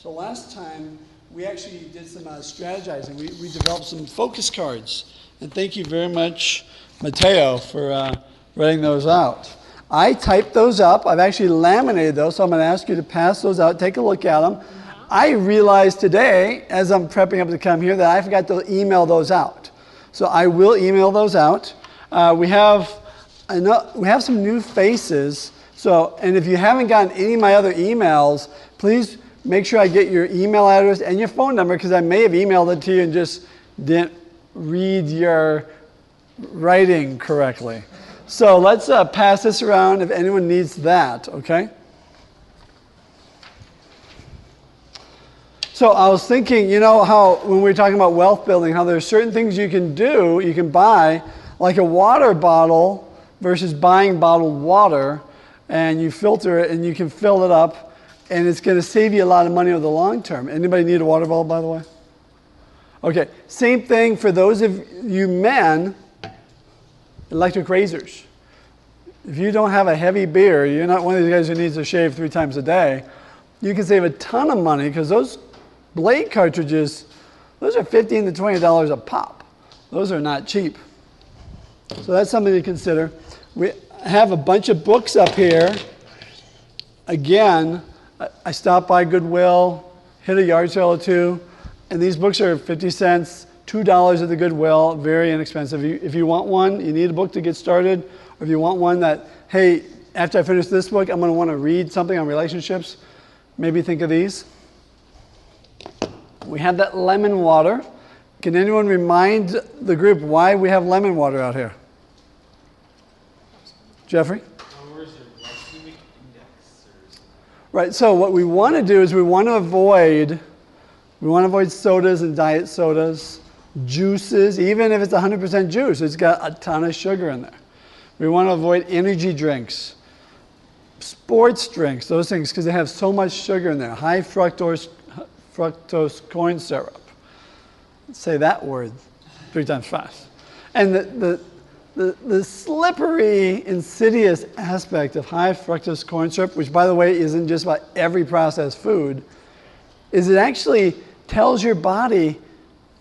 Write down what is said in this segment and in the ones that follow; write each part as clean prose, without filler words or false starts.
So last time, we actually did some strategizing. We developed some focus cards. And thank you very much, Mateo, for writing those out. I typed those up. I've actually laminated those, so I'm going to ask you to pass those out, take a look at them. I realized today, as I'm prepping up to come here, that I forgot to email those out. So I will email those out. We have some new faces. So, and if you haven't gotten any of my other emails, please make sure I get your email address and your phone number, because I may have emailed it to you and just didn't read your writing correctly. So let's pass this around if anyone needs that, okay? So I was thinking, you know how when we were talking about wealth building, how there's certain things you can do, you can buy, like a water bottle versus buying bottled water, and you filter it and you can fill it up, and it's going to save you a lot of money over the long term. Anybody need a water bottle, by the way? Okay, same thing for those of you men, electric razors. If you don't have a heavy beard, you're not one of these guys who needs to shave 3 times a day, you can save a ton of money, because those blade cartridges, those are $15 to $20 a pop. Those are not cheap. So that's something to consider. We have a bunch of books up here. Again, I stopped by Goodwill, hit a yard sale or two, and these books are 50 cents, $2 at the Goodwill, very inexpensive. If you want one, you need a book to get started, or if you want one that, hey, after I finish this book, I'm going to want to read something on relationships, maybe think of these. We have that lemon water. Can anyone remind the group why we have lemon water out here? Jeffrey? Right, so what we want to do is we want to avoid sodas and diet sodas, juices, even if it's 100% juice, it's got a ton of sugar in there. We want to avoid energy drinks, sports drinks, those things, because they have so much sugar in there. High fructose corn syrup. Let's say that word 3 times fast. And the slippery, insidious aspect of high fructose corn syrup, which, by the way, is in just about every processed food, is it actually tells your body,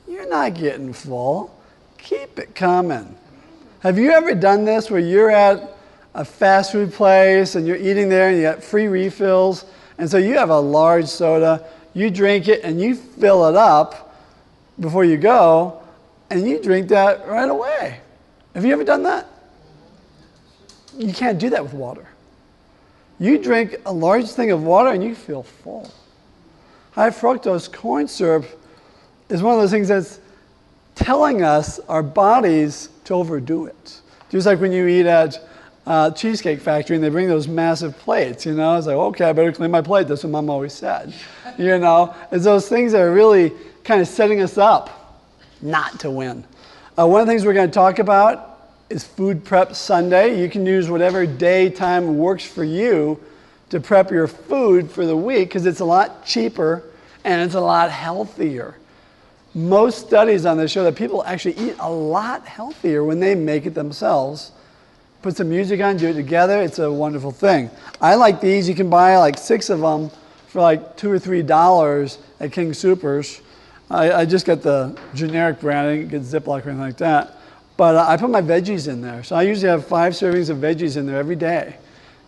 you're not getting full. Keep it coming. Have you ever done this where you're at a fast food place and you're eating there and you got free refills, and so you have a large soda, you drink it and you fill it up before you go, and you drink that right away? Have you ever done that? You can't do that with water. You drink a large thing of water and you feel full. High fructose corn syrup is one of those things that's telling us, our bodies, to overdo it. Just like when you eat at Cheesecake Factory and they bring those massive plates, you know, it's like, okay, I better clean my plate. That's what Mom always said. You know, it's those things that are really kind of setting us up not to win. One of the things we're going to talk about is Food Prep Sunday. You can use whatever day time works for you to prep your food for the week, because it's a lot cheaper and it's a lot healthier. Most studies on this show that people actually eat a lot healthier when they make it themselves. Put some music on, do it together. It's a wonderful thing. I like these. You can buy like 6 of them for like $2 or $3 at King Soopers. I just get the generic brand. I didn't get Ziploc or anything like that. But I put my veggies in there. So I usually have 5 servings of veggies in there every day.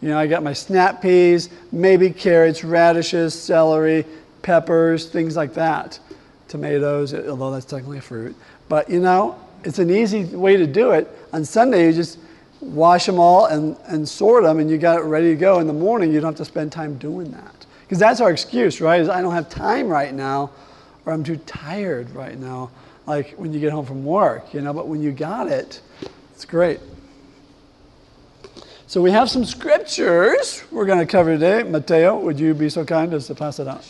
You know, I got my snap peas, maybe carrots, radishes, celery, peppers, things like that. Tomatoes, although that's technically a fruit. But, you know, it's an easy way to do it. On Sunday, you just wash them all and sort them, and you got it ready to go. In the morning, you don't have to spend time doing that. Because that's our excuse, right? Is I don't have time right now, or I'm too tired right now, like when you get home from work, you know. But when you got it, it's great. So we have some scriptures we're going to cover today. Mateo, would you be so kind as to pass it out?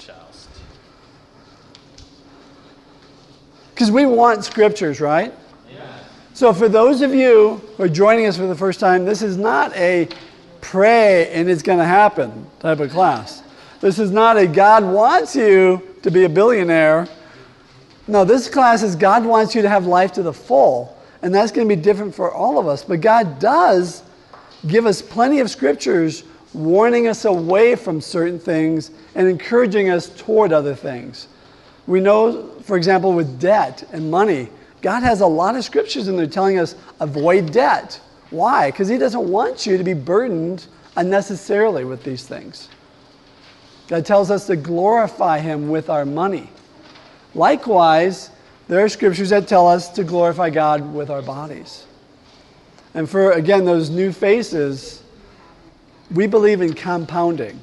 Because we want scriptures, right? Yeah. So for those of you who are joining us for the first time, this is not a pray and it's going to happen type of class. This is not a God wants you to be a billionaire. No, this class is God wants you to have life to the full. And that's going to be different for all of us. But God does give us plenty of scriptures warning us away from certain things and encouraging us toward other things. We know, for example, with debt and money, God has a lot of scriptures in there telling us avoid debt. Why? Because he doesn't want you to be burdened unnecessarily with these things. God tells us to glorify him with our money. Likewise, there are scriptures that tell us to glorify God with our bodies. And for, again, those new faces, we believe in compounding.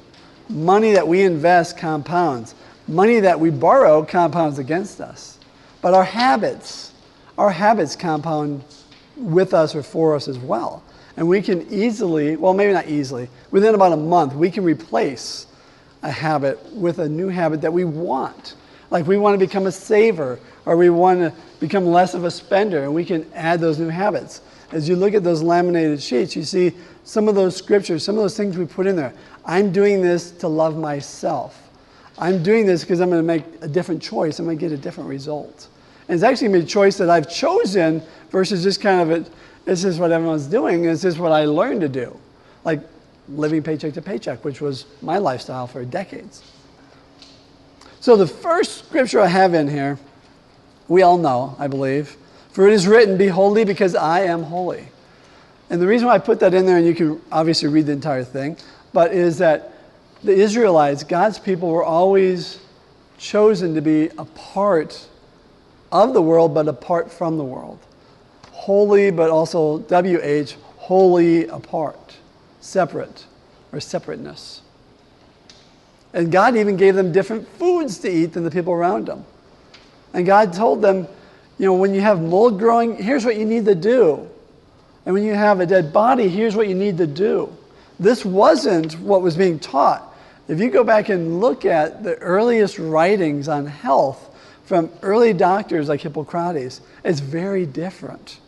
Money that we invest compounds. Money that we borrow compounds against us. But our habits compound with us or for us as well. And we can easily, well, maybe not easily, within about a month, we can replace a habit with a new habit that we want. Like we want to become a saver, or we want to become less of a spender, and we can add those new habits. As you look at those laminated sheets, you see some of those scriptures, some of those things we put in there. I'm doing this to love myself. I'm doing this because I'm going to make a different choice. I'm going to get a different result. And it's actually a choice that I've chosen versus just kind of, this is what everyone's doing, this is what I learned to do. Like living paycheck to paycheck, which was my lifestyle for decades. So the first scripture I have in here, we all know, I believe, for it is written, be holy because I am holy. And the reason why I put that in there, and you can obviously read the entire thing, but is that the Israelites, God's people, were always chosen to be a part of the world, but apart from the world. Holy, but also WH, wholly apart, separate, or separateness. And God even gave them different foods to eat than the people around them. And God told them, when you have mold growing, here's what you need to do. And when you have a dead body, here's what you need to do. This wasn't what was being taught. If you go back and look at the earliest writings on health from early doctors like Hippocrates, it's very different.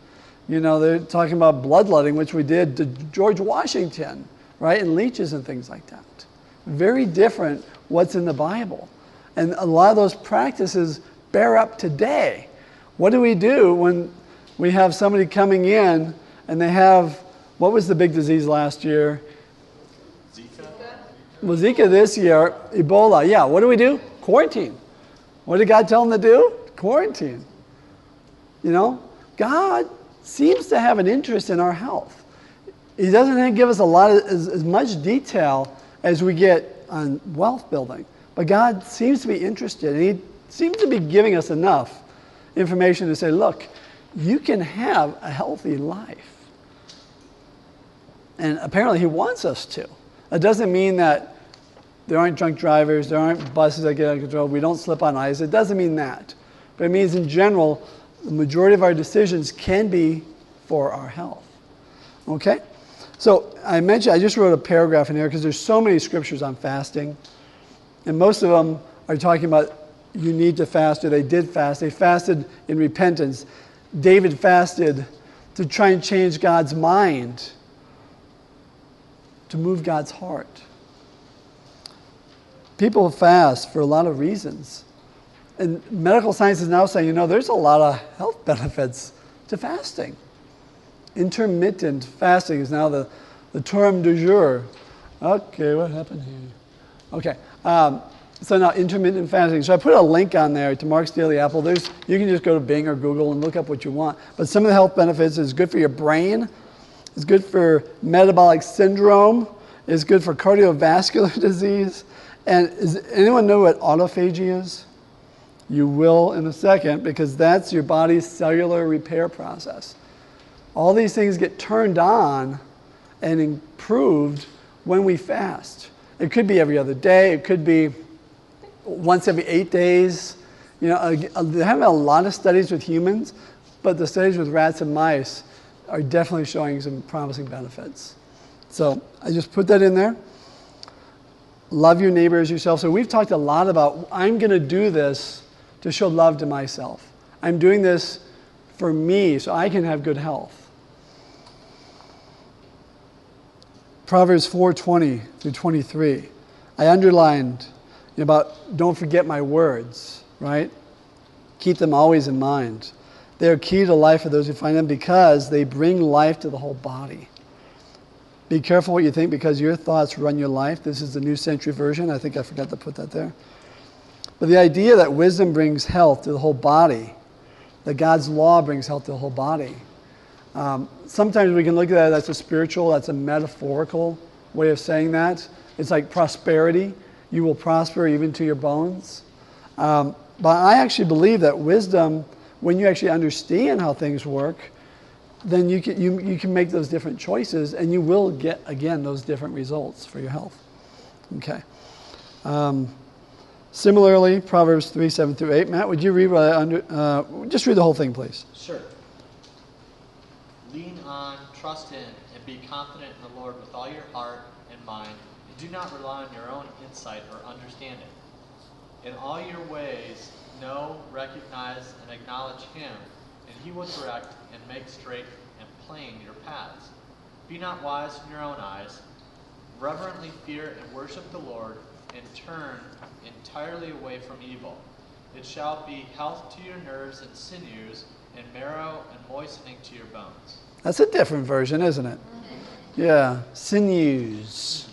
They're talking about bloodletting, which we did to George Washington, right? And leeches and things like that. Very different what's in the Bible. And a lot of those practices bear up today. What do we do when we have somebody coming in and they have, what was the big disease last year? Zika. Well, Zika this year, Ebola. Yeah, what do? Quarantine. What did God tell them to do? Quarantine. God seems to have an interest in our health. He doesn't give us as much detail as we get on wealth building. But God seems to be interested, and he seems to be giving us enough information to say, look, you can have a healthy life. And apparently he wants us to. It doesn't mean that there aren't drunk drivers, there aren't buses that get out of control, we don't slip on ice. It doesn't mean that. But it means in general, the majority of our decisions can be for our health. Okay? So I just wrote a paragraph in here because there's so many scriptures on fasting. And most of them are talking about you need to fast, or they did fast. They fasted in repentance. David fasted to try and change God's mind, to move God's heart. People fast for a lot of reasons. And medical science is now saying, there's a lot of health benefits to fasting. Intermittent fasting is now the term du jour. Okay, what happened here? Okay, so now intermittent fasting. So I put a link on there to Mark's Daily Apple. You can just go to Bing or Google and look up what you want. But some of the health benefits is good for your brain. It's good for metabolic syndrome. It's good for cardiovascular disease. And does anyone know what autophagy is? You will in a second, because that's your body's cellular repair process. All these things get turned on and improved when we fast. It could be every other day. It could be once every 8 days. There haven't been a lot of studies with humans, but the studies with rats and mice are definitely showing some promising benefits. So I just put that in there. Love your neighbor as yourself. So we've talked a lot about, I'm going to do this to show love to myself. I'm doing this for me so I can have good health. Proverbs 4:20 through 23. I underlined about don't forget my words, right? Keep them always in mind. They are key to life for those who find them because they bring life to the whole body. Be careful what you think because your thoughts run your life. This is the New Century Version. I think I forgot to put that there. But the idea that wisdom brings health to the whole body, that God's law brings health to the whole body. Sometimes we can look at that as a spiritual, that's a metaphorical way of saying that. It's like prosperity. You will prosper even to your bones. But I actually believe that wisdom, when you actually understand how things work, then you can make those different choices and you will get, again, those different results for your health. Okay. Similarly, Proverbs 3, 7 through 8. Matt, would you read just read the whole thing, please. Sure. Lean on, trust in, and be confident in the Lord with all your heart and mind, and do not rely on your own insight or understanding. In all your ways, know, recognize, and acknowledge Him, and He will direct and make straight and plain your paths. Be not wise in your own eyes. Reverently fear and worship the Lord, and turn entirely away from evil. It shall be health to your nerves and sinews, and marrow and moistening to your bones. That's a different version, isn't it? Yeah, sinews.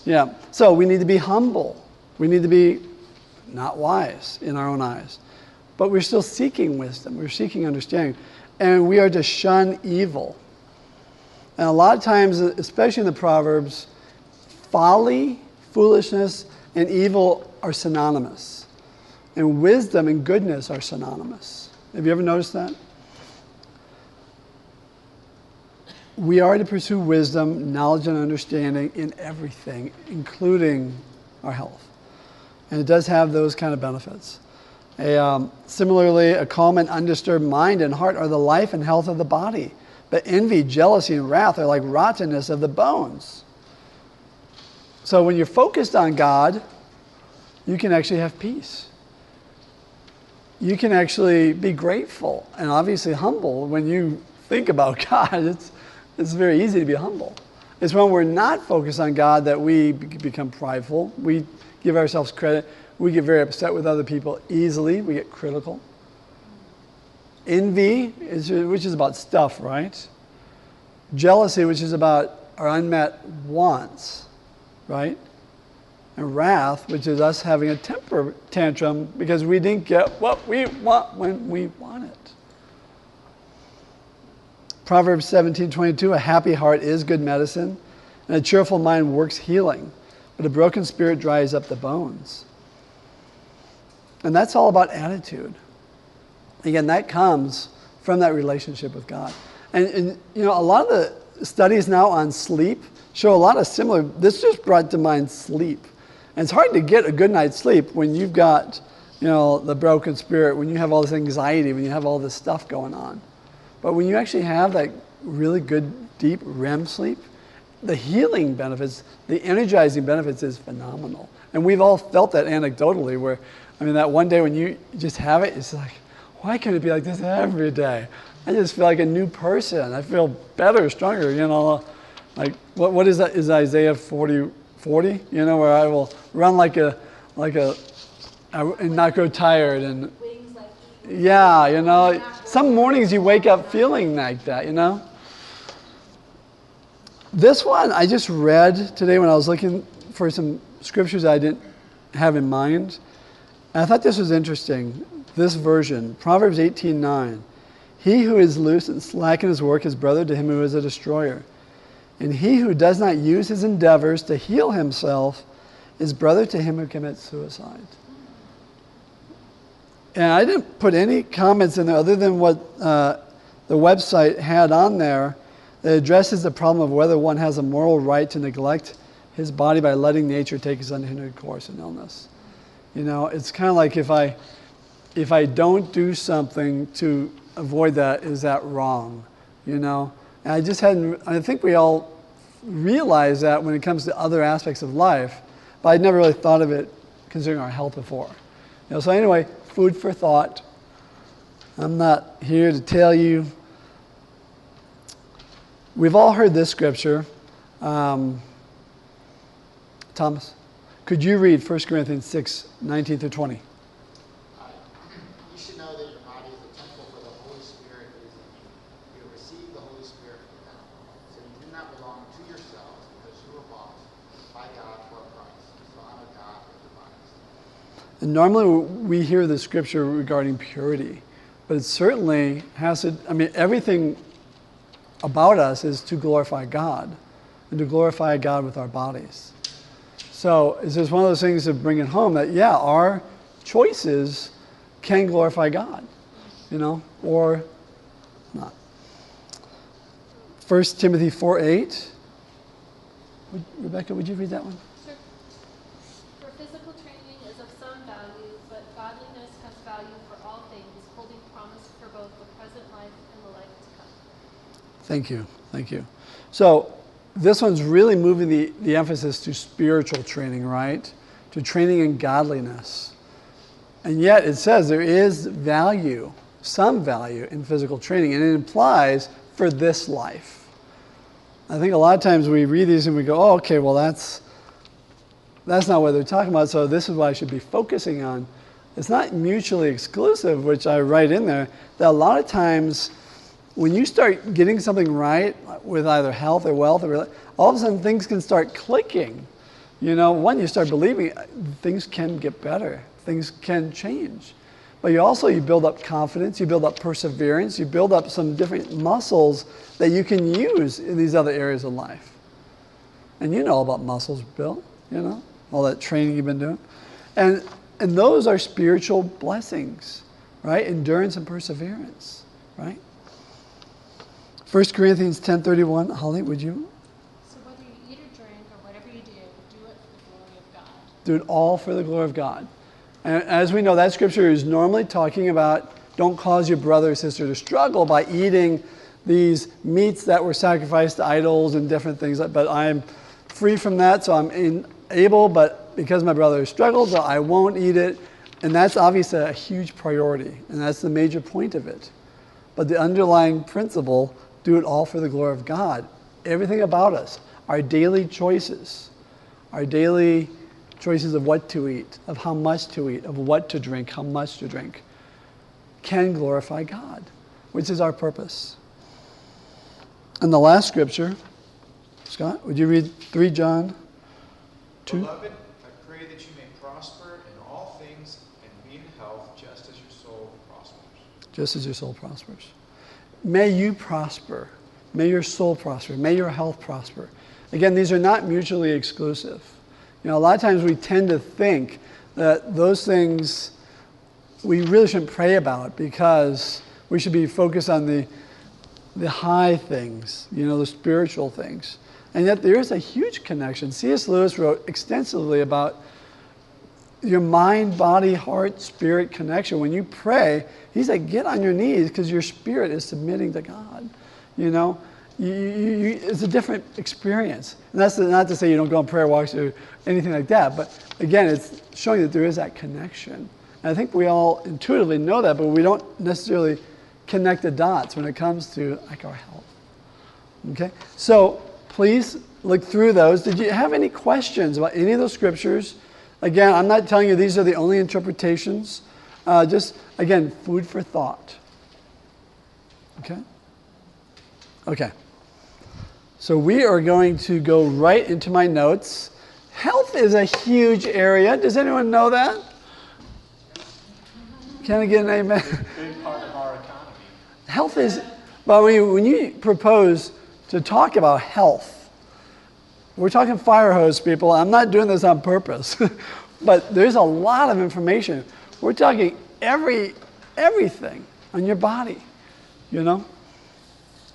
Yeah, so we need to be humble. We need to be not wise in our own eyes. But we're still seeking wisdom. We're seeking understanding. And we are to shun evil. And a lot of times, especially in the Proverbs, folly, foolishness, and evil are synonymous. And wisdom and goodness are synonymous. Have you ever noticed that? We are to pursue wisdom, knowledge, and understanding in everything, including our health. And it does have those kind of benefits. Similarly, a calm and undisturbed mind and heart are the life and health of the body. But envy, jealousy, and wrath are like rottenness of the bones. So when you're focused on God, you can actually have peace. You can actually be grateful and obviously humble when you think about God. It's very easy to be humble. It's when we're not focused on God that we become prideful. We give ourselves credit. We get very upset with other people easily. We get critical. Envy, which is about stuff, right? Jealousy, which is about our unmet wants, right? And wrath, which is us having a temper tantrum because we didn't get what we want when we want it. Proverbs 17:22, a happy heart is good medicine, and a cheerful mind works healing, but a broken spirit dries up the bones. And that's all about attitude. Again, that comes from that relationship with God. And you know, a lot of the studies now on sleep show a lot of similar, this just brought to mind sleep. And it's hard to get a good night's sleep when you've got, you know, the broken spirit, when you have all this anxiety, when you have all this stuff going on. But when you actually have that really good, deep REM sleep, the healing benefits, the energizing benefits is phenomenal. And we've all felt that anecdotally where, I mean, that one day when you just have it, it's like, why can't it be like this every day? I just feel like a new person. I feel better, stronger, you know. Like, what is that? Is Isaiah 40, you know, where I will run and not grow tired. And yeah, you know, some mornings you wake up feeling like that, you know. This one I just read today when I was looking for some scriptures I didn't have in mind. And I thought this was interesting. This version, Proverbs 18:9. He who is loose and slack in his work is brother to him who is a destroyer. And he who does not use his endeavors to heal himself is brother to him who commits suicide. And I didn't put any comments in there other than what the website had on there that addresses the problem of whether one has a moral right to neglect his body by letting nature take its unhindered course in illness. You know, it's kind of like if I don't do something to avoid that, is that wrong? You know? And I think we all realize that when it comes to other aspects of life, but I'd never really thought of it considering our health before. You know, so anyway, food for thought. I'm not here to tell you. We've all heard this scripture. Thomas, could you read 1 Corinthians 6, 19 through 20? You should know that your body is a temple for the Holy Spirit who is in you. You have received the Holy Spirit from God. So you do not belong to yourselves, And normally we hear the scripture regarding purity, but it certainly has to, everything about us is to glorify God and to glorify God with our bodies. So it's just one of those things to bring it home that, yeah, our choices can glorify God, or not. 1 Timothy 4:8. Rebecca, would you read that one? Sure. For physical training is of some value, but godliness has value for all things, holding promise for both the present life and the life to come. Thank you. So this one's really moving the emphasis to spiritual training, right? To training in godliness. And yet it says there is value, some value in physical training, and it implies for this life. I think a lot of times we read these and we go, oh, okay, well that's not what they're talking about, so this is what I should be focusing on. It's not mutually exclusive, which I write in there, that a lot of times when you start getting something right with either health or wealth, all of a sudden things can start clicking. When you start believing things can get better, things can change. But you build up confidence, you build up perseverance, you build up some different muscles that you can use in these other areas of life. And you know all about muscles, Bill, all that training you've been doing. And those are spiritual blessings, right? Endurance and perseverance, right? 1 Corinthians 10:31, Holly, would you? So whether you eat or drink or whatever you do it for the glory of God. Do it all for the glory of God. And as we know, that scripture is normally talking about don't cause your brother or sister to struggle by eating these meats that were sacrificed to idols and different things. But I'm free from that, so I'm able, but because my brother struggled, so I won't eat it. And that's obviously a huge priority, and that's the major point of it. But the underlying principle, do it all for the glory of God. Everything about us, our daily choices of what to eat, of how much to eat, of what to drink, how much to drink, can glorify God, which is our purpose. And the last scripture, Scott, would you read 3 John 2? Beloved, I pray that you may prosper in all things and be in health just as your soul prospers. Just as your soul prospers. May you prosper. May your soul prosper. May your health prosper. Again, these are not mutually exclusive. A lot of times we tend to think that those things we really shouldn't pray about because we should be focused on the high things, the spiritual things. And yet there is a huge connection. C.S. Lewis wrote extensively about your mind, body, heart, spirit connection. When you pray, he said, get on your knees because your spirit is submitting to God. It's a different experience. And that's not to say you don't go on prayer walks or anything like that, but again, it's showing that there is that connection. And I think we all intuitively know that, but we don't necessarily connect the dots when it comes to our health. Okay? So please look through those. Did you have any questions about any of those scriptures? Again, I'm not telling you these are the only interpretations. Just, again, food for thought. Okay? Okay. So we are going to go right into my notes. Health is a huge area. Does anyone know that? Can I get an amen? Big part of our economy. Health is, but when you propose to talk about health, we're talking fire hose, people. I'm not doing this on purpose, but there's a lot of information. We're talking everything on your body, And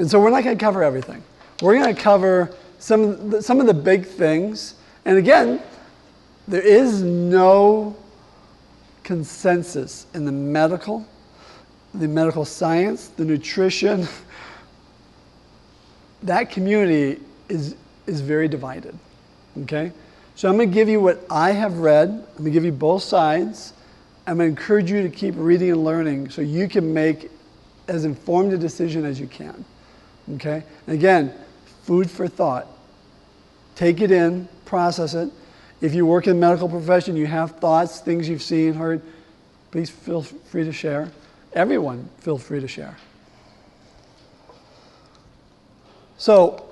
so we're not going to cover everything. We're going to cover some of the big things. And again, there is no consensus in the medical science, the nutrition. That community is very divided. Okay? So I'm going to give you what I have read. I'm going to give you both sides. I'm going to encourage you to keep reading and learning so you can make as informed a decision as you can. Okay? And again, food for thought. Take it in, process it. If you work in the medical profession, you have thoughts, things you've seen, heard, please feel free to share. Everyone feel free to share. So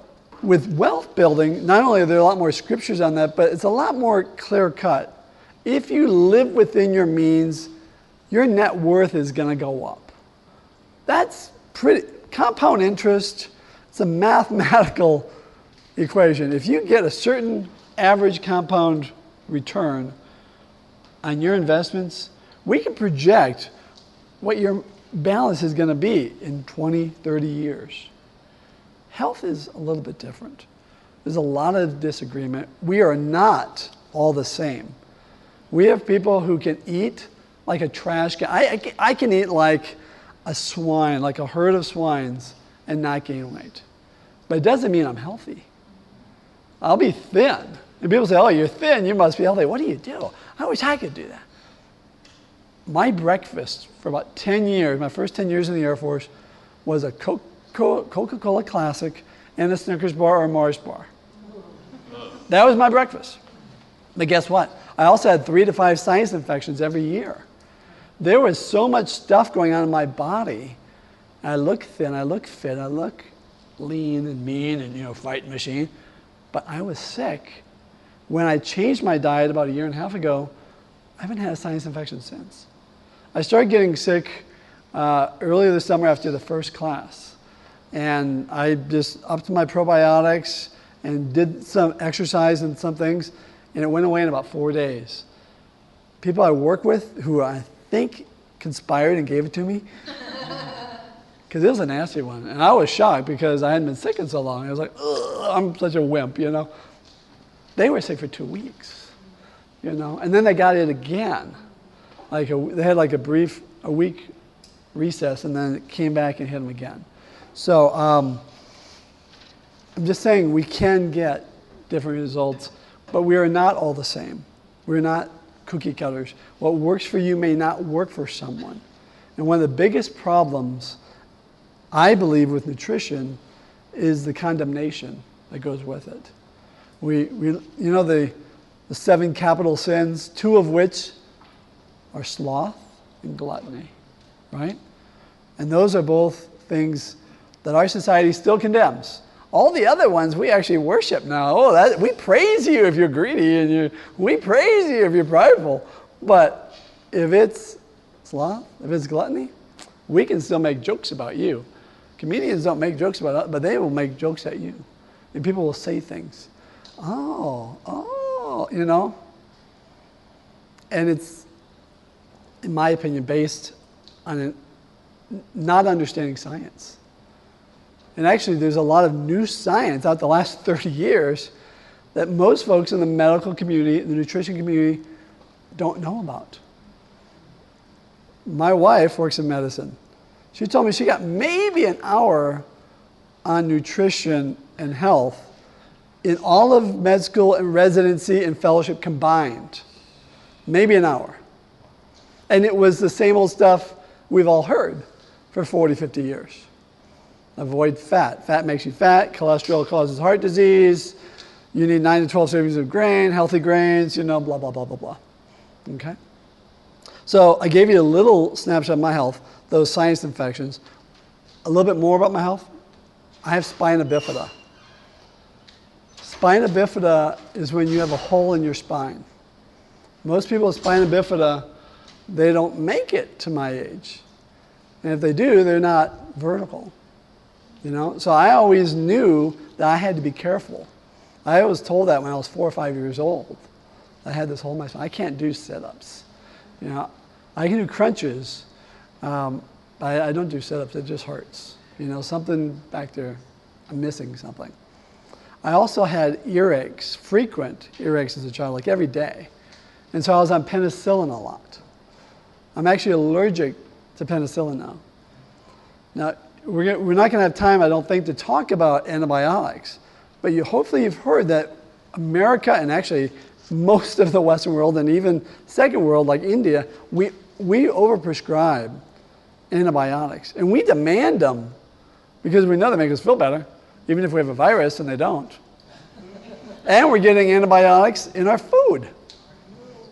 with wealth building, not only are there a lot more scriptures on that, but it's a lot more clear cut. if you live within your means, your net worth is going to go up. That's pretty, compound interest, it's a mathematical equation. If you get a certain average compound return on your investments, we can project what your balance is going to be in 20, 30 years. Health is a little bit different. There's a lot of disagreement. We are not all the same. We have people who can eat like a trash can. I can eat like a swine, like a herd of swines, and not gain weight. But it doesn't mean I'm healthy. I'll be thin. And people say, oh, you're thin, you must be healthy. What do you do? I wish I could do that. My breakfast for about 10 years, my first 10 years in the Air Force, was a Coca-Cola Classic and a Snickers bar or a Mars bar. That was my breakfast. But guess what? I also had 3 to 5 sinus infections every year. There was so much stuff going on in my body. I look thin, I look fit, I look lean and mean and, fighting machine. But I was sick. When I changed my diet about 1.5 years ago, I haven't had a sinus infection since. I started getting sick earlier this summer after the first class. And I just upped my probiotics and did some exercise and some things, and it went away in about 4 days. People I work with who I think conspired and gave it to me, because it was a nasty one. And I was shocked because I hadn't been sick in so long. I was like, ugh, I'm such a wimp, They were sick for 2 weeks, And then they got it again. They had a week recess, and then it came back and hit them again. So I'm just saying we can get different results, but we are not all the same. We're not cookie cutters. What works for you may not work for someone. And one of the biggest problems, I believe, with nutrition is the condemnation that goes with it. The 7 capital sins, 2 of which are sloth and gluttony, right? And those are both things that our society still condemns. All the other ones we actually worship now. We praise you if you're greedy, and we praise you if you're prideful. But if it's sloth, if it's gluttony, we can still make jokes about you. Comedians don't make jokes about us, but they will make jokes at you. And people will say things. And it's, in my opinion, based on not understanding science. And actually, there's a lot of new science out the last 30 years that most folks in the medical community, the nutrition community, don't know about. My wife works in medicine. She told me she got maybe an hour on nutrition and health in all of med school and residency and fellowship combined. Maybe an hour. And it was the same old stuff we've all heard for 40, 50 years. Avoid fat. Fat makes you fat. Cholesterol causes heart disease. You need 9 to 12 servings of grain, healthy grains, blah, blah, blah, blah, blah. Okay? So I gave you a little snapshot of my health, those sinus infections. A little bit more about my health. I have spina bifida. Spina bifida is when you have a hole in your spine. Most people with spina bifida, they don't make it to my age. And if they do, they're not vertical. So I always knew that I had to be careful. I was told that when I was 4 or 5 years old. I had this hole in my spine. I can't do sit-ups. I can do crunches. I don't do sit-ups. It just hurts. Something back there, I'm missing something. I also had earaches, frequent earaches as a child, like every day. And so I was on penicillin a lot. I'm actually allergic to penicillin now. Now, we're not going to have time, I don't think, to talk about antibiotics. But hopefully you've heard that America, and actually most of the Western world, and even second world like India, we overprescribe antibiotics. And we demand them because we know they make us feel better, even if we have a virus and they don't. And we're getting antibiotics in our food.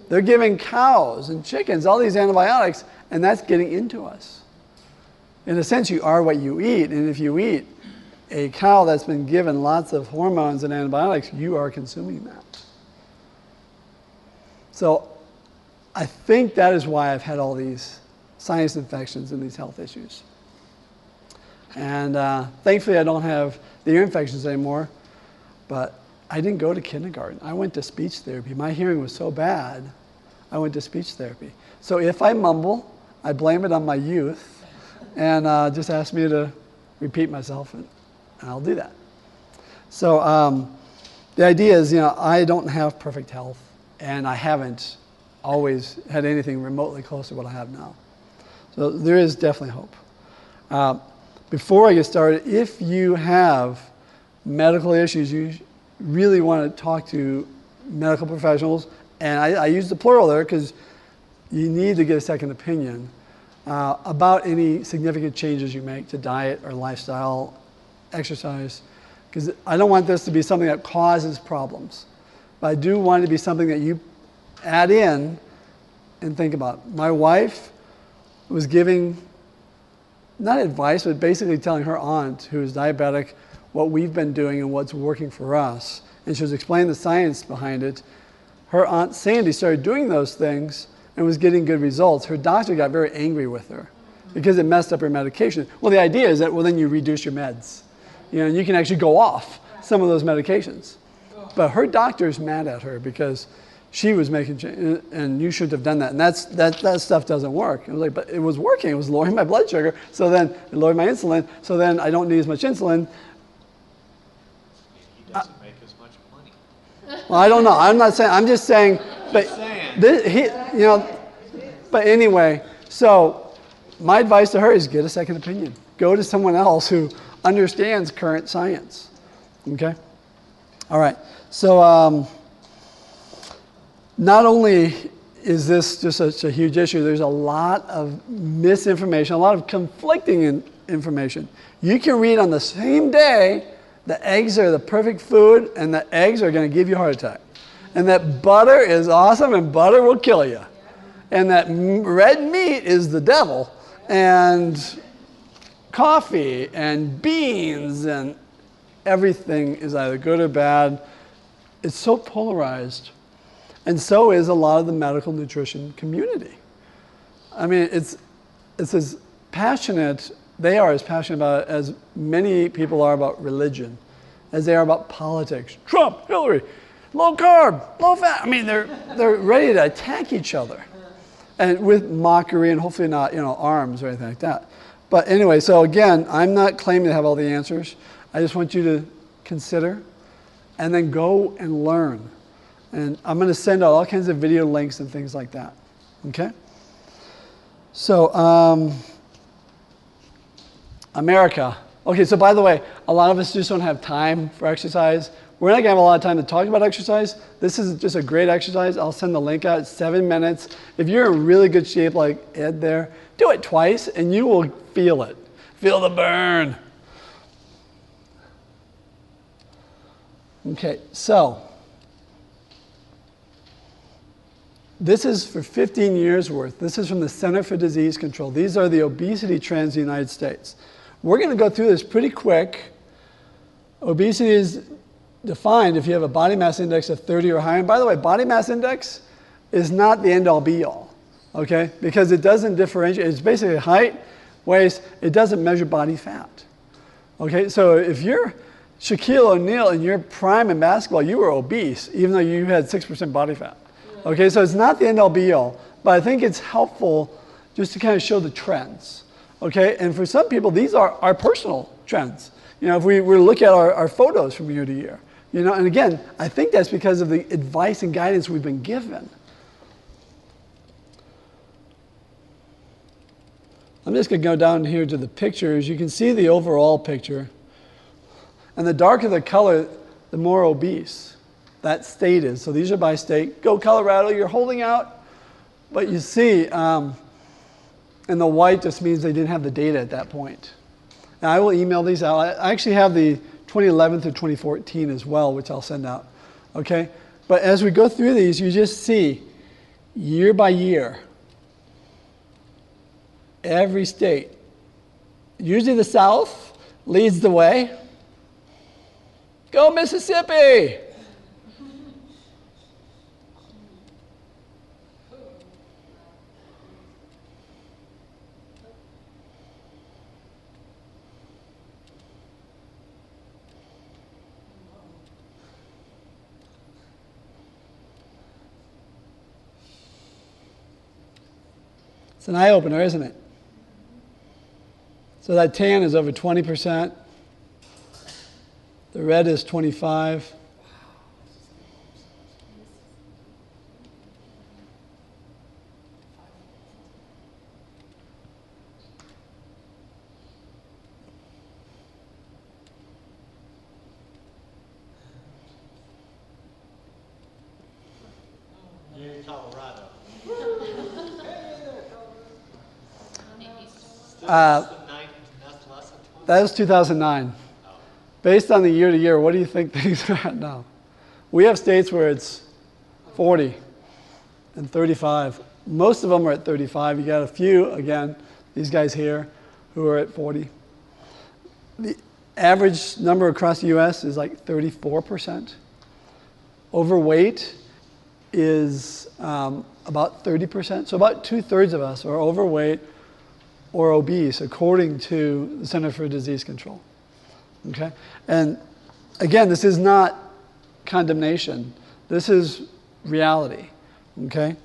They're giving cows and chickens all these antibiotics, and that's getting into us. In a sense, you are what you eat, and if you eat a cow that's been given lots of hormones and antibiotics, you are consuming that. So I think that is why I've had all these sinus infections and these health issues. And thankfully, I don't have the ear infections anymore. But I didn't go to kindergarten. I went to speech therapy. My hearing was so bad, I went to speech therapy. So if I mumble, I blame it on my youth, and just ask me to repeat myself, and I'll do that. So the idea is, I don't have perfect health, and I haven't always had anything remotely close to what I have now. So there is definitely hope. Before I get started, if you have medical issues, you really want to talk to medical professionals, and I use the plural there because you need to get a second opinion about any significant changes you make to diet or lifestyle, exercise, because I don't want this to be something that causes problems, but I do want it to be something that you add in and think about. My wife was giving, not advice, but basically telling her aunt, who is diabetic, what we've been doing and what's working for us. And she was explaining the science behind it. Her Aunt Sandy started doing those things and was getting good results. Her doctor got very angry with her because it messed up her medication. Well, the idea is that, well, then you reduce your meds. And you can actually go off some of those medications. But her doctor's mad at her because she was making change, and you shouldn't have done that. And that stuff doesn't work. It was like, but it was working. It was lowering my blood sugar. So then it lowered my insulin. So then I don't need as much insulin. He doesn't make as much money. Well, I don't know. I'm not saying. I'm just saying. But But anyway, so my advice to her is get a second opinion. Go to someone else who understands current science. Okay. All right. So not only is this just such a huge issue, there's a lot of misinformation, a lot of conflicting information. You can read on the same day the eggs are the perfect food and the eggs are going to give you a heart attack. And that butter is awesome and butter will kill you. And that red meat is the devil. And coffee and beans and everything is either good or bad. It's so polarized. And so is a lot of the medical nutrition community. I mean, it's as passionate, they are as passionate about it as many people are about religion, as they are about politics. Trump, Hillary, low carb, low fat. I mean, they're ready to attack each other. And with mockery and hopefully not, arms or anything like that. But anyway, so again, I'm not claiming to have all the answers. I just want you to consider and then go and learn. And I'm going to send out all kinds of video links and things like that. Okay? So, America. Okay, so by the way, a lot of us just don't have time for exercise. We're not going to have a lot of time to talk about exercise. This is just a great exercise. I'll send the link out. It's 7 minutes. If you're in really good shape like Ed there, do it twice and you will feel it. Feel the burn. Okay, so this is for 15 years worth. This is from the Center for Disease Control. These are the obesity trends in the United States. We're going to go through this pretty quick. Obesity is defined if you have a body mass index of 30 or higher. And by the way, body mass index is not the end-all be-all, okay? Because it doesn't differentiate. It's basically height, waist. It doesn't measure body fat, okay? So if you're Shaquille O'Neal in your prime in basketball, you were obese, even though you had 6% body fat. Okay, so it's not the end-all be-all, but I think it's helpful just to kind of show the trends. Okay, and for some people, these are our personal trends. If we look at our photos from year to year, and again, I think that's because of the advice and guidance we've been given. I'm just going to go down here to the pictures. You can see the overall picture. And the darker the color, the more obese that state is. So these are by state. Go Colorado, you're holding out. But you see, and the white just means they didn't have the data at that point. Now I will email these out. I actually have the 2011 through 2014 as well, which I'll send out. Okay? But as we go through these, you just see year by year, every state. Usually the South leads the way. Go Mississippi! It's an eye-opener, isn't it? So that tan is over 20%. The red is 25. You're in Colorado. That's less than 20. That was 2009. Based on the year to year, what do you think things are at now? We have states where it's 40 and 35. Most of them are at 35. You got a few, again, these guys here, who are at 40. The average number across the U.S. is like 34%. Overweight is about 30%. So about 2/3 of us are overweight or obese, according to the Center for Disease Control. Okay? And again, this is not condemnation. This is reality. Okay?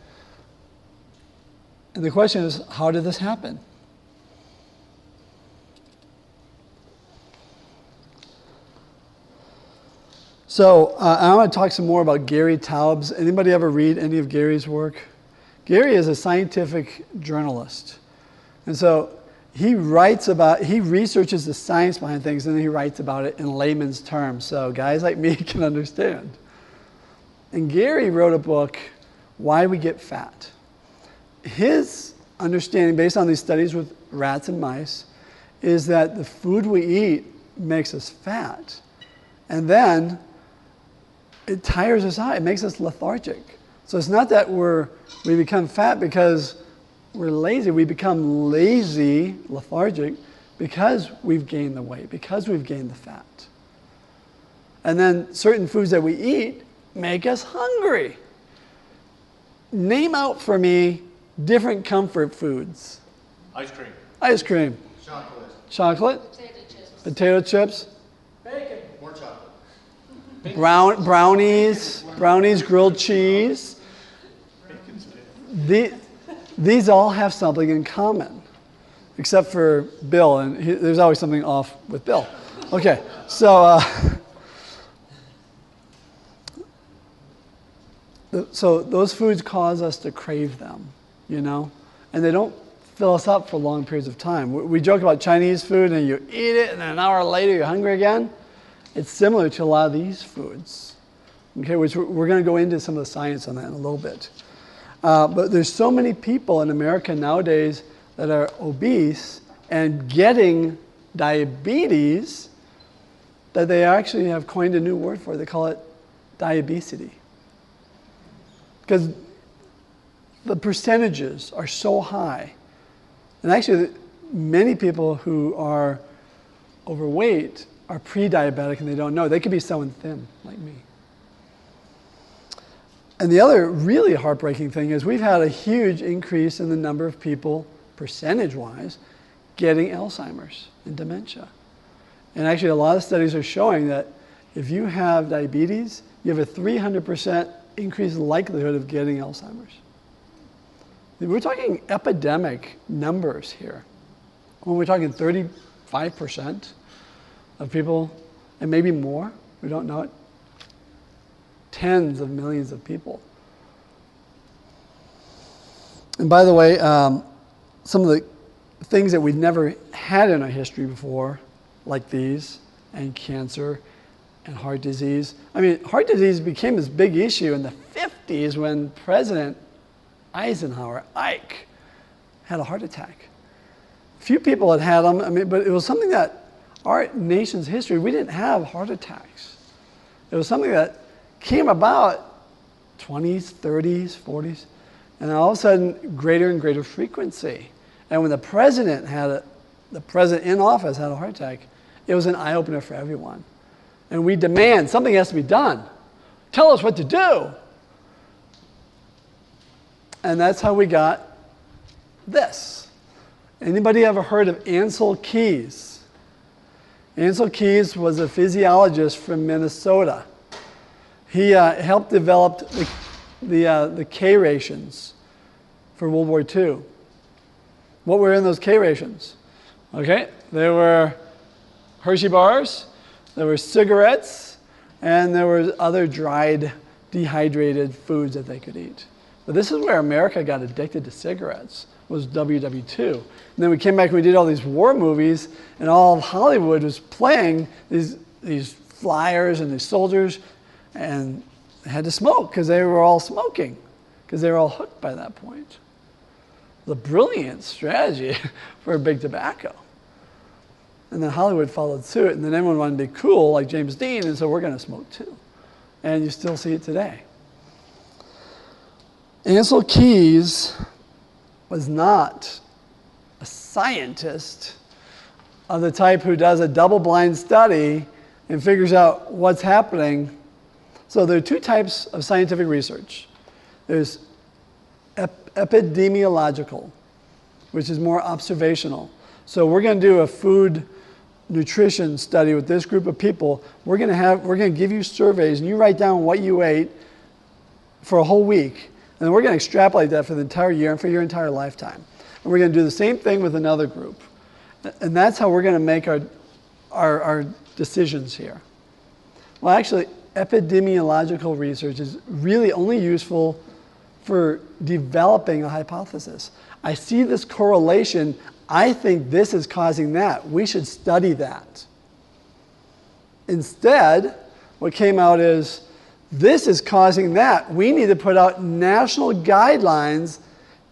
And the question is, how did this happen? So I want to talk some more about Gary Taubes. Anybody ever read any of Gary's work? Gary is a scientific journalist. And so he researches the science behind things, and then he writes about it in layman's terms, so guys like me can understand. And Gary wrote a book, Why We Get Fat. His understanding, based on these studies with rats and mice, is that the food we eat makes us fat. And then it tires us out. It makes us lethargic. So it's not that we become fat because we're lazy. We become lazy, lethargic, because we've gained the weight, because we've gained the fat. And then certain foods that we eat make us hungry. Name out for me different comfort foods. Ice cream. Ice cream. Chocolate. Chocolate. Potato chips. Potato chips. Bacon. More chocolate. Brownies, grilled cheese. These all have something in common, except for Bill, and there's always something off with Bill. Okay, so so those foods cause us to crave them, you know, and they don't fill us up for long periods of time. We joke about Chinese food, and you eat it, and then an hour later you're hungry again. It's similar to a lot of these foods, okay, which we're going to go into some of the science on that in a little bit. But there's so many people in America nowadays that are obese and getting diabetes that they actually have coined a new word for it. They call it diabesity. Because the percentages are so high. And actually, many people who are overweight are pre-diabetic and they don't know. They could be someone thin, like me. And the other really heartbreaking thing is we've had a huge increase in the number of people, percentage-wise, getting Alzheimer's and dementia. And actually, a lot of studies are showing that if you have diabetes, you have a 300% increased likelihood of getting Alzheimer's. We're talking epidemic numbers here. When we're talking 35% of people, and maybe more, we don't know it, tens of millions of people. And by the way, some of the things that we've never had in our history before, like these, and cancer, and heart disease. I mean, heart disease became this big issue in the 50s when President Eisenhower, Ike, had a heart attack. Few people had them, I mean, but it was something that our nation's history, we didn't have heart attacks. It was something that came about 20s, 30s, 40s, and all of a sudden, greater and greater frequency. And when the president in office had a heart attack, it was an eye-opener for everyone. And we demand something has to be done. Tell us what to do. And that's how we got this. Anybody ever heard of Ansel Keys? Ansel Keys was a physiologist from Minnesota. He helped develop the K rations for World War II. What were in those K rations? Okay, there were Hershey bars, there were cigarettes, and there were other dried, dehydrated foods that they could eat. But this is where America got addicted to cigarettes, was WW2. And then we came back and we did all these war movies, and all of Hollywood was playing these flyers and these soldiers, and they had to smoke because they were all smoking, because they were all hooked by that point. The brilliant strategy for big tobacco. And then Hollywood followed suit, and then everyone wanted to be cool like James Dean, and so we're going to smoke too. And you still see it today. Ansel Keys was not a scientist of the type who does a double-blind study and figures out what's happening. So there are two types of scientific research. There's epidemiological, which is more observational. So we're going to do a food nutrition study with this group of people. We're going to give you surveys, and you write down what you ate for a whole week. And then we're going to extrapolate that for the entire year and for your entire lifetime. And we're going to do the same thing with another group. And that's how we're going to make our decisions here. Well, actually, epidemiological research is really only useful for developing a hypothesis. I see this correlation. I think this is causing that. We should study that. Instead, what came out is, this is causing that. We need to put out national guidelines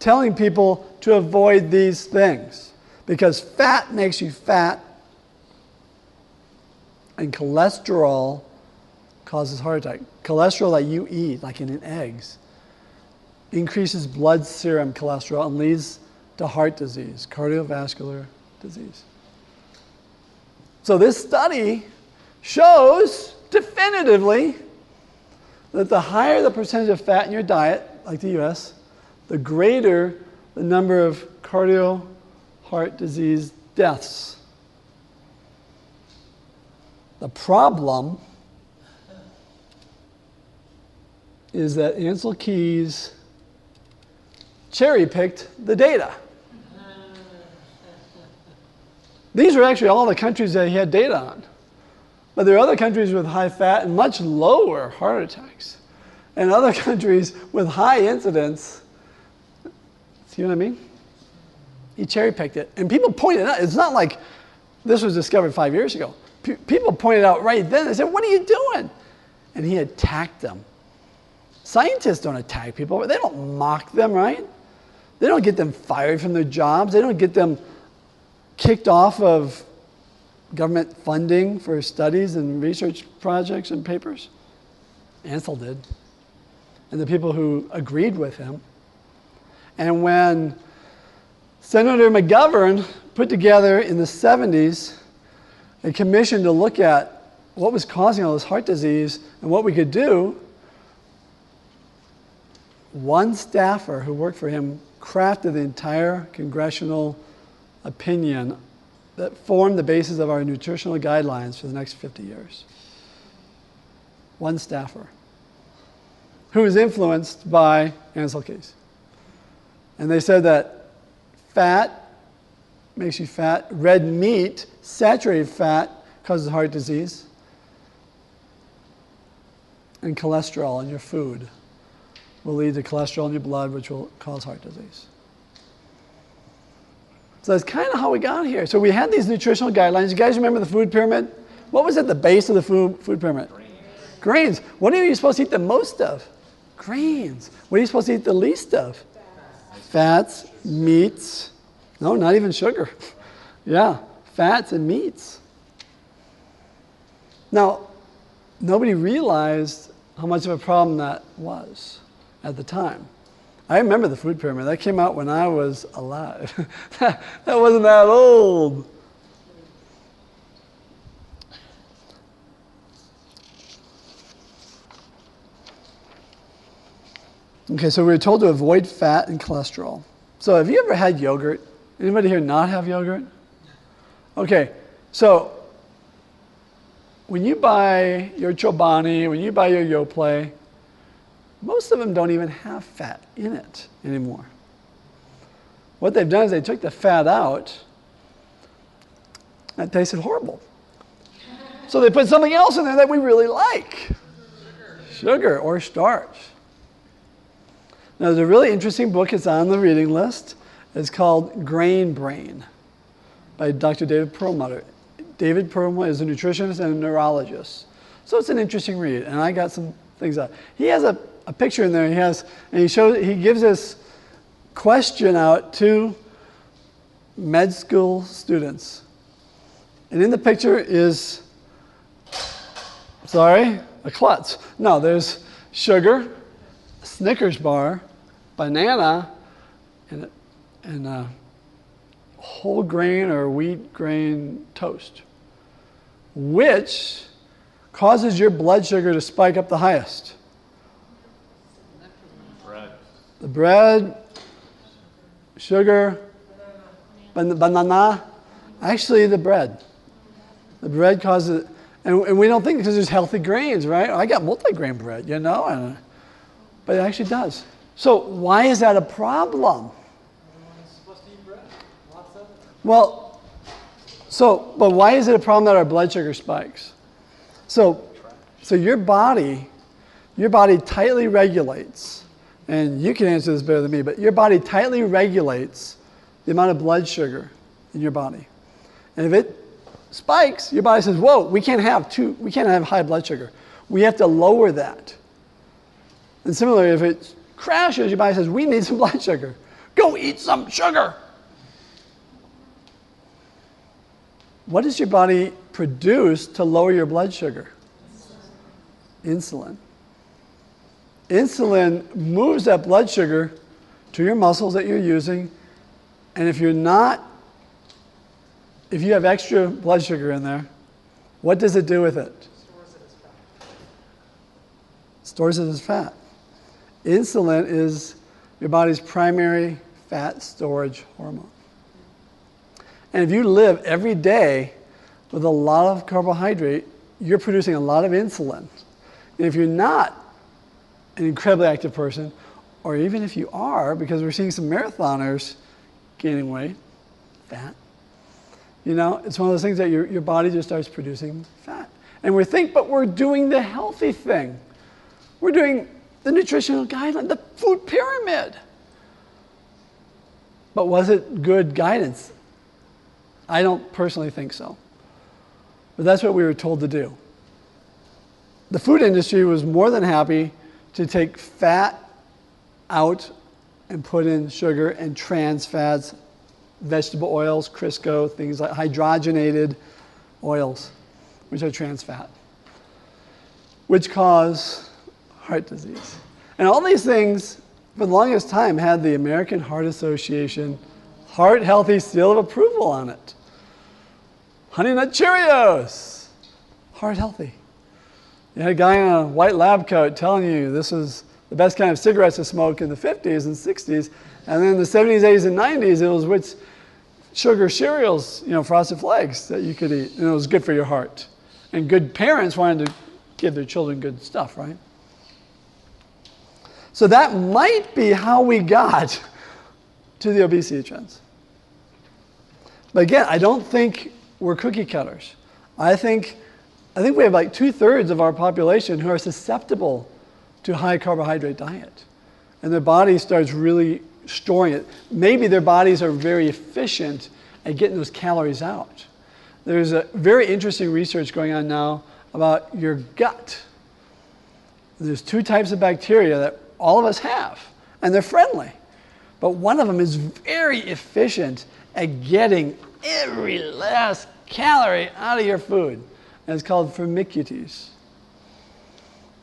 telling people to avoid these things. Because fat makes you fat, and cholesterol causes heart attack. Cholesterol that you eat, like in eggs, increases blood serum cholesterol and leads to heart disease, cardiovascular disease. So this study shows definitively that the higher the percentage of fat in your diet, like the US, the greater the number of heart disease deaths. The problem is that Ansel Keys cherry-picked the data. These are actually all the countries that he had data on. But there are other countries with high fat and much lower heart attacks. And other countries with high incidence. See what I mean? He cherry-picked it. And people pointed out, it's not like this was discovered 5 years ago. People pointed out right then, they said, what are you doing? And he attacked them. Scientists don't attack people. They don't mock them, right? They don't get them fired from their jobs. They don't get them kicked off of government funding for studies and research projects and papers. Ansel did. And the people who agreed with him. And when Senator McGovern put together in the 70s a commission to look at what was causing all this heart disease and what we could do, one staffer who worked for him crafted the entire congressional opinion that formed the basis of our nutritional guidelines for the next 50 years. One staffer who was influenced by Ansel Keys. And they said that fat makes you fat, red meat, saturated fat, causes heart disease, and cholesterol in your food will lead to cholesterol in your blood, which will cause heart disease. So that's kind of how we got here. So we had these nutritional guidelines. You guys remember the food pyramid? What was at the base of the food pyramid? Grains. What are you supposed to eat the most of? Grains. What are you supposed to eat the least of? Fats, meats. No, not even sugar. Yeah, fats and meats. Now, nobody realized how much of a problem that was at the time. I remember the food pyramid. That came out when I was alive. That wasn't that old. Okay, so we were told to avoid fat and cholesterol. So have you ever had yogurt? Anybody here not have yogurt? Okay, so when you buy your Chobani, when you buy your Yoplait, most of them don't even have fat in it anymore. What they've done is they took the fat out. That tasted horrible. So they put something else in there that we really like. Sugar or starch. Now, there's a really interesting book. It's on the reading list. It's called Grain Brain by Dr. David Perlmutter. David Perlmutter is a nutritionist and a neurologist. So it's an interesting read, and I got some things out. He has a picture in there. He gives this question out to med school students. And in the picture is, a klutz. No, there's sugar, a Snickers bar, banana, and a whole grain or wheat grain toast, which causes your blood sugar to spike up the highest. Bread. The bread, sugar, banana, actually the bread. The bread causes, and we don't think because there's healthy grains, right? I got multigrain bread, but it actually does. So why is that a problem? Everyone's supposed to eat bread. Lots of it. Well, but why is it a problem that our blood sugar spikes? So your body tightly regulates, and you can answer this better than me, but your body tightly regulates the amount of blood sugar in your body. And if it spikes, your body says, whoa, we can't have high blood sugar. We have to lower that. And similarly, if it crashes, your body says, we need some blood sugar. Go eat some sugar. What does your body produce to lower your blood sugar? Insulin. Insulin moves that blood sugar to your muscles that you're using, and if you have extra blood sugar in there, what does it do with it? Stores it as fat. Insulin is your body's primary fat storage hormone. And if you live every day with a lot of carbohydrate, you're producing a lot of insulin. And if you're not an incredibly active person, or even if you are, because we're seeing some marathoners gaining weight, fat, it's one of those things that your body just starts producing fat. And but we're doing the healthy thing. We're doing the nutritional guideline, the food pyramid. But was it good guidance? I don't personally think so. But that's what we were told to do. The food industry was more than happy to take fat out and put in sugar and trans fats, vegetable oils, Crisco, things like hydrogenated oils, which are trans fat, which cause heart disease. And all these things, for the longest time, had the American Heart Association Heart Healthy Seal of Approval on it. Honey Nut Cheerios, heart healthy. You had a guy in a white lab coat telling you this was the best kind of cigarettes to smoke in the 50s and 60s. And then in the 70s, 80s, and 90s, it was which sugar cereals, Frosted Flakes that you could eat. And it was good for your heart. And good parents wanted to give their children good stuff, right? So that might be how we got to the obesity trends. But again, I don't think we're cookie cutters. I think we have like 2/3 of our population who are susceptible to high carbohydrate diet. And their body starts really storing it. Maybe their bodies are very efficient at getting those calories out. There's a very interesting research going on now about your gut. There's 2 types of bacteria that all of us have, and they're friendly. But one of them is very efficient at getting every last calorie out of your food. And it's called Firmicutes.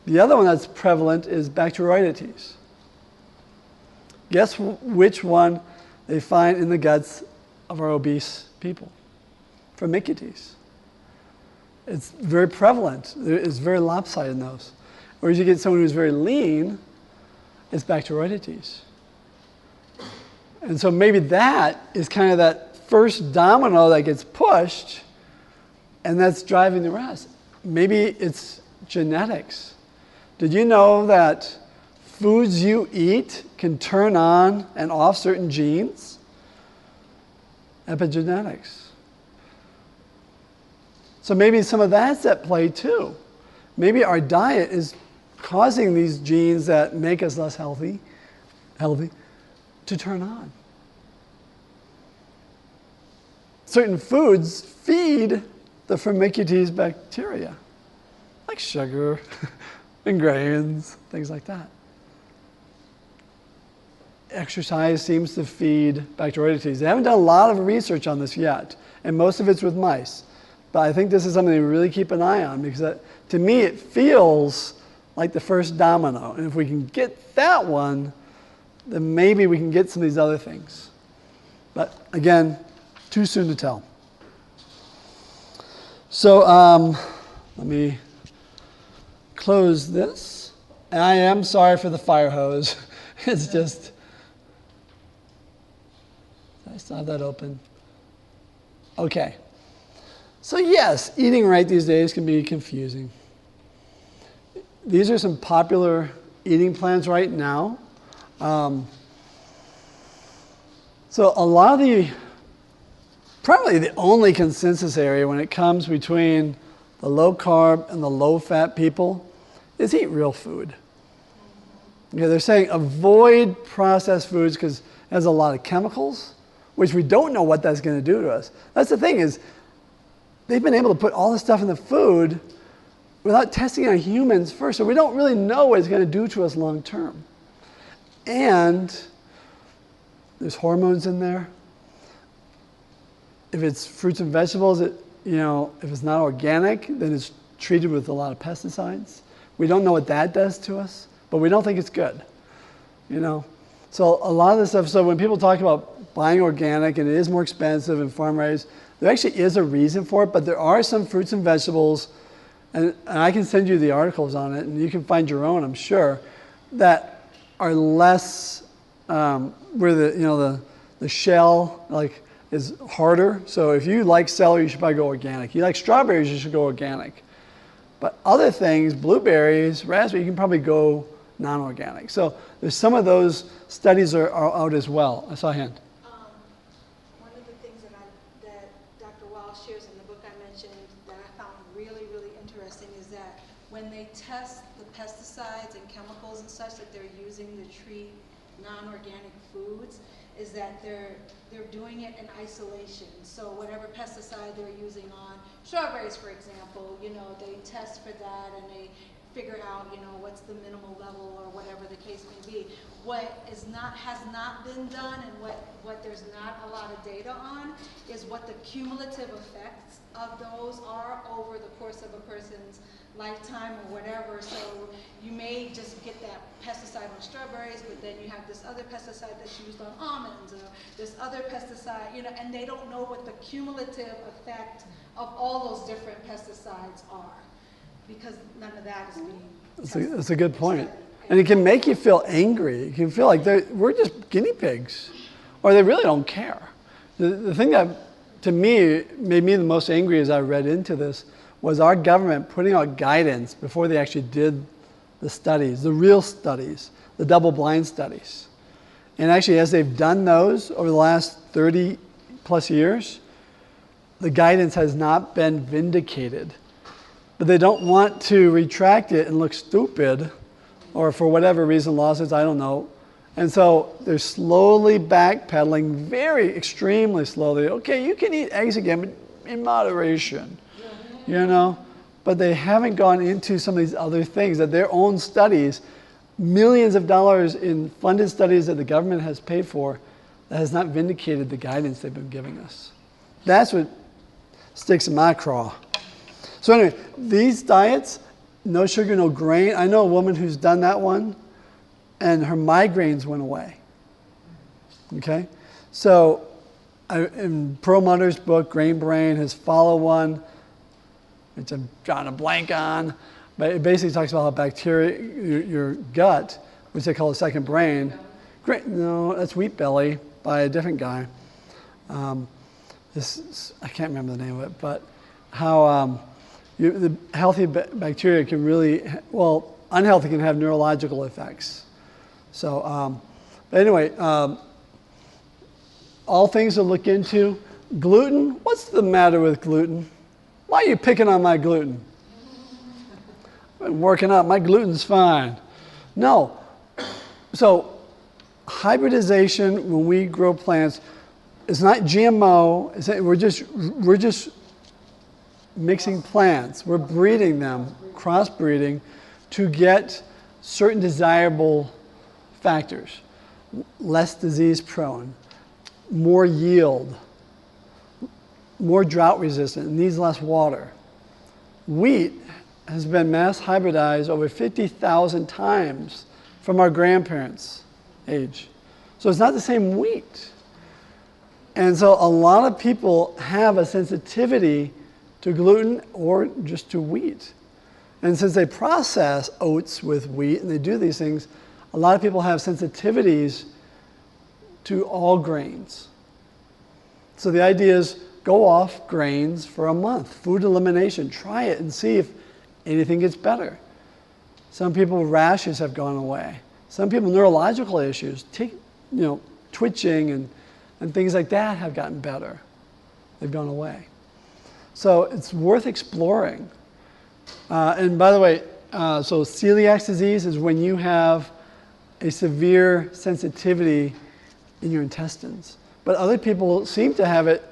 The other one that's prevalent is Bacteroidetes. Guess which one they find in the guts of our obese people? Firmicutes. It's very prevalent. It's very lopsided in those. Whereas you get someone who's very lean, it's Bacteroidetes. And so maybe that is kind of that first domino that gets pushed, and that's driving the rest. Maybe it's genetics. Did you know that foods you eat can turn on and off certain genes? Epigenetics. So maybe some of that's at play too. Maybe our diet is causing these genes that make us less healthy to turn on. Certain foods feed the Firmicutes bacteria, like sugar and grains, things like that. Exercise seems to feed Bacteroidetes. They haven't done a lot of research on this yet, and most of it's with mice. But I think this is something to really keep an eye on, because to me it feels like the first domino. And if we can get that one, then maybe we can get some of these other things. But again, too soon to tell. So let me close this. And I am sorry for the fire hose. It's just, I still have that open. Okay. So yes, eating right these days can be confusing. These are some popular eating plans right now. So a lot of probably the only consensus area when it comes between the low carb and the low fat people is eat real food. Okay, they're saying avoid processed foods because it has a lot of chemicals, which we don't know what that's going to do to us. That's the thing is, they've been able to put all this stuff in the food without testing on humans first, so we don't really know what it's going to do to us long term. And there's hormones in there. If it's fruits and vegetables, if it's not organic, then it's treated with a lot of pesticides. We don't know what that does to us, but we don't think it's good. So a lot of this stuff, so when people talk about buying organic and it is more expensive and farm raised, there actually is a reason for it, but there are some fruits and vegetables, and I can send you the articles on it, and you can find your own, I'm sure, that are less, where the shell is harder. So if you like celery, you should probably go organic. You like strawberries, you should go organic. But other things, blueberries, raspberry, you can probably go non-organic. So there's some of those studies are out as well. I saw a hand. One of the things that Dr. Walsh shares in the book I mentioned that I found really, really interesting is that when they test the pesticides and chemicals and such that they're using to treat non-organic foods, is that they're doing it in isolation. So whatever pesticide they're using on strawberries, for example, they test for that and they figure out, what's the minimal level or whatever the case may be. What has not been done and what there's not a lot of data on is what the cumulative effects of those are over the course of a person's lifetime or whatever. So you may just get that pesticide on strawberries, but then you have this other pesticide that's used on almonds, or this other pesticide, and they don't know what the cumulative effect of all those different pesticides are, because none of that is being That's a good point. And it can make you feel angry. You can feel like we're just guinea pigs, or they really don't care. The thing that, to me, made me the most angry as I read into this was our government putting out guidance before they actually did the studies, the real studies, the double-blind studies. And actually, as they've done those over the last 30 plus years, the guidance has not been vindicated. But they don't want to retract it and look stupid, or for whatever reason, lawsuits, I don't know. And so they're slowly backpedaling, very extremely slowly. Okay, you can eat eggs again, but in moderation, But they haven't gone into some of these other things that their own studies, millions of dollars in funded studies that the government has paid for, that has not vindicated the guidance they've been giving us. That's what sticks in my craw. So anyway, these diets, no sugar, no grain. I know a woman who's done that one, and her migraines went away. Okay? So in Perlmutter's book, Grain Brain, his follow one, which I'm drawing a blank on, but it basically talks about how bacteria, your gut, which they call a second brain. No, that's Wheat Belly by a different guy. I can't remember the name of it, but how the healthy bacteria can really, unhealthy can have neurological effects. So, but anyway, all things to look into. Gluten? What's the matter with gluten? Why are you picking on my gluten? I've been working out. My gluten's fine. No. So hybridization, when we grow plants, it's not GMO. We're just mixing plants. We're breeding them, crossbreeding, to get certain desirable factors. Less disease prone, more yield, more drought resistant, and needs less water. Wheat has been mass hybridized over 50,000 times from our grandparents' age. So it's not the same wheat. And so a lot of people have a sensitivity to gluten or just to wheat. And since they process oats with wheat and they do these things, a lot of people have sensitivities to all grains. So the idea is go off grains for a month. Food elimination. Try it and see if anything gets better. Some people, rashes have gone away. Some people, neurological issues, twitching and things like that have gotten better. They've gone away. So it's worth exploring. And by the way, so celiac disease is when you have a severe sensitivity in your intestines. But other people seem to have it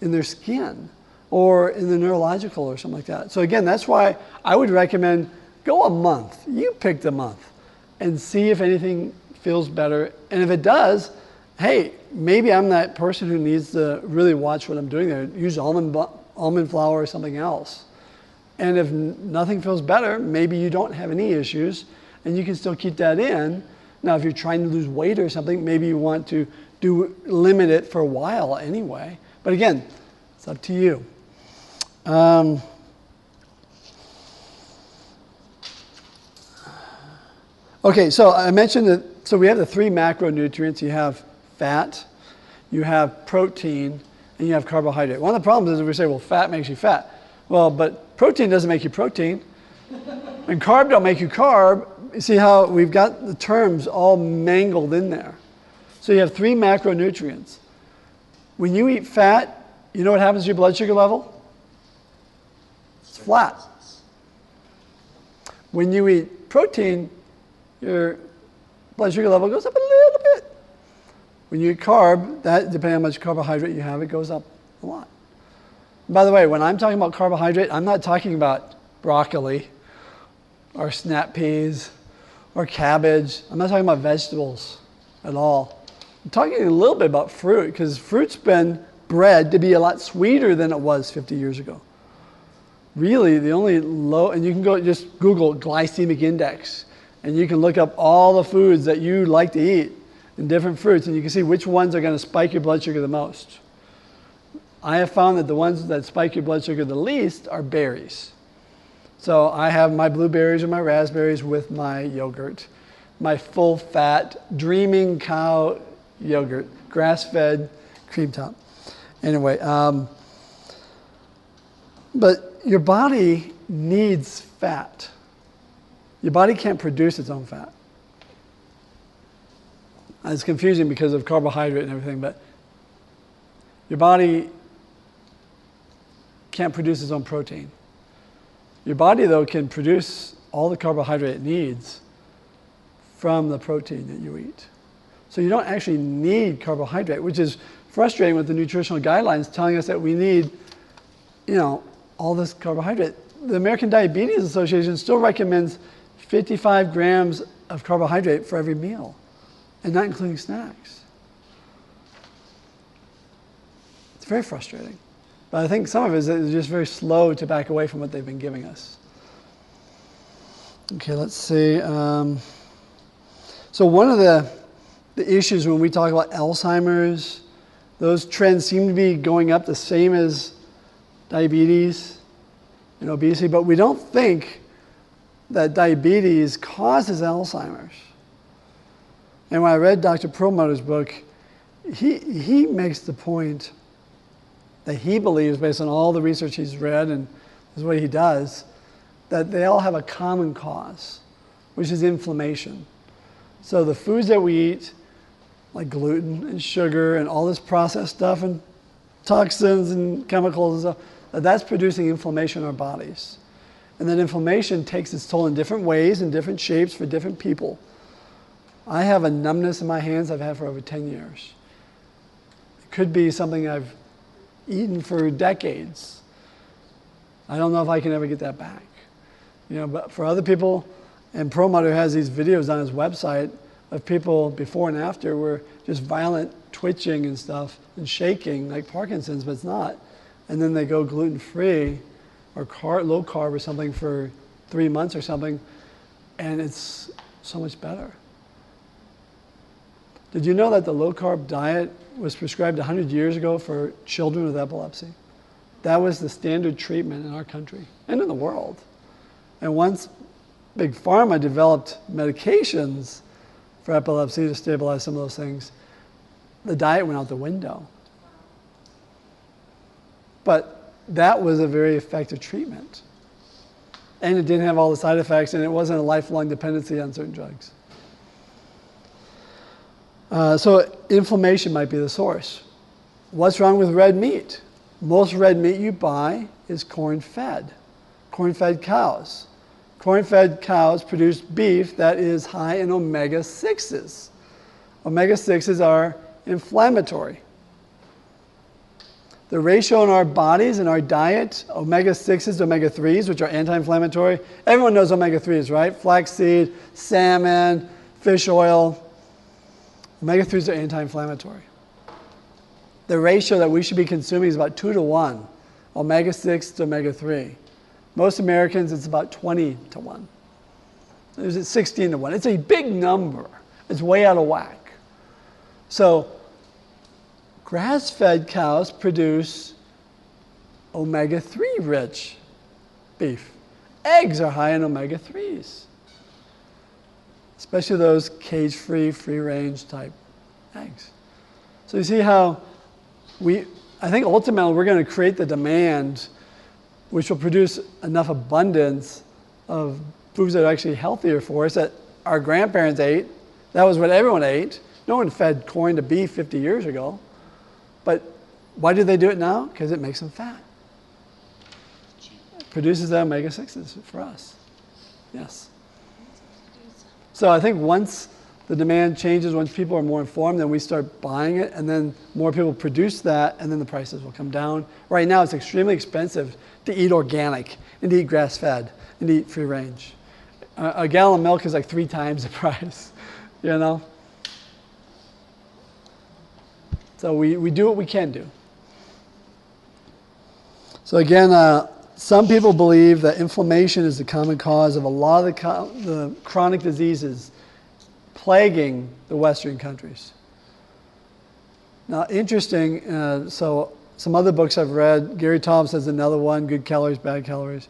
in their skin or in the neurological or something like that. So again, that's why I would recommend go a month. You pick the month and see if anything feels better. And if it does, hey, maybe I'm that person who needs to really watch what I'm doing there. Use almond flour or something else. And if nothing feels better, maybe you don't have any issues and you can still keep that in. Now, if you're trying to lose weight or something, maybe you want to limit it for a while anyway. But again, it's up to you. Okay, so I mentioned that, so we have the 3 macronutrients. You have fat, you have protein, and you have carbohydrate. One of the problems is we say, well, fat makes you fat. Well, but protein doesn't make you protein, and carb don't make you carb. You see how we've got the terms all mangled in there. So you have 3 macronutrients. When you eat fat, you know what happens to your blood sugar level? It's flat. When you eat protein, your blood sugar level goes up a little bit. When you eat carb, that, depending on how much carbohydrate you have, it goes up a lot. By the way, when I'm talking about carbohydrate, I'm not talking about broccoli or snap peas or cabbage. I'm not talking about vegetables at all. I'm talking a little bit about fruit, because fruit's been bred to be a lot sweeter than it was 50 years ago. Really, the only low, and you can go just Google glycemic index, and you can look up all the foods that you like to eat in different fruits, and you can see which ones are going to spike your blood sugar the most. I have found that the ones that spike your blood sugar the least are berries. So I have my blueberries or my raspberries with my yogurt, my full-fat, dreaming cow yogurt, grass-fed cream top. Anyway, but your body needs fat. Your body can't produce its own fat. It's confusing because of carbohydrate and everything, but your body can't produce its own protein. Your body, though, can produce all the carbohydrate it needs from the protein that you eat. So you don't actually need carbohydrate, which is frustrating with the nutritional guidelines telling us that we need, all this carbohydrate. The American Diabetes Association still recommends 55 grams of carbohydrate for every meal, and not including snacks. It's very frustrating. But I think some of it is that they're just very slow to back away from what they've been giving us. Okay, let's see. So one of the issues when we talk about Alzheimer's, those trends seem to be going up the same as diabetes and obesity, but we don't think that diabetes causes Alzheimer's. And when I read Dr. Perlmutter's book, he makes the point that he believes, based on all the research he's read and is what he does, that they all have a common cause, which is inflammation. So the foods that we eat, like gluten and sugar and all this processed stuff and toxins and chemicals and stuff, that's producing inflammation in our bodies. And that inflammation takes its toll in different ways and different shapes for different people. I have a numbness in my hands I've had for over 10 years. It could be something I've eaten for decades. I don't know if I can ever get that back. But for other people, and Perlmutter has these videos on his website of people before and after where just violent twitching and stuff and shaking like Parkinson's, but it's not. And then they go gluten-free or low carb or something for 3 months or something, and it's so much better. Did you know that the low carb diet was prescribed 100 years ago for children with epilepsy? That was the standard treatment in our country and in the world. And once Big Pharma developed medications for epilepsy to stabilize some of those things, the diet went out the window. But that was a very effective treatment. And it didn't have all the side effects, and it wasn't a lifelong dependency on certain drugs. So inflammation might be the source. What's wrong with red meat? Most red meat you buy is corn-fed cows. Corn-fed cows produce beef that is high in omega-6s. Omega-6s are inflammatory. The ratio in our bodies, in our diet, omega-6s to omega-3s, which are anti-inflammatory. Everyone knows omega-3s, right? Flaxseed, salmon, fish oil. Omega-3s are anti-inflammatory. The ratio that we should be consuming is about 2 to 1, omega-6 to omega-3. Most Americans, it's about 20 to 1. There's 16 to 1. It's a big number. It's way out of whack. So grass-fed cows produce omega-3 rich beef. Eggs are high in omega-3s, especially those cage-free, free-range type eggs. So you see how I think ultimately we're going to create the demand which will produce enough abundance of foods that are actually healthier for us that our grandparents ate. That was what everyone ate. No one fed corn to beef 50 years ago. But why do they do it now? Because it makes them fat. It produces the omega-6s for us. Yes. So I think once the demand changes, once people are more informed, then we start buying it, and then more people produce that, and then the prices will come down. Right now, it's extremely expensive to eat organic, and to eat grass-fed, and to eat free-range. A gallon of milk is like 3 times the price, So we do what we can do. So again, some people believe that inflammation is the common cause of a lot of the chronic diseases plaguing the Western countries. Now, interesting, so some other books I've read, Gary Taubes has another one, Good Calories, Bad Calories.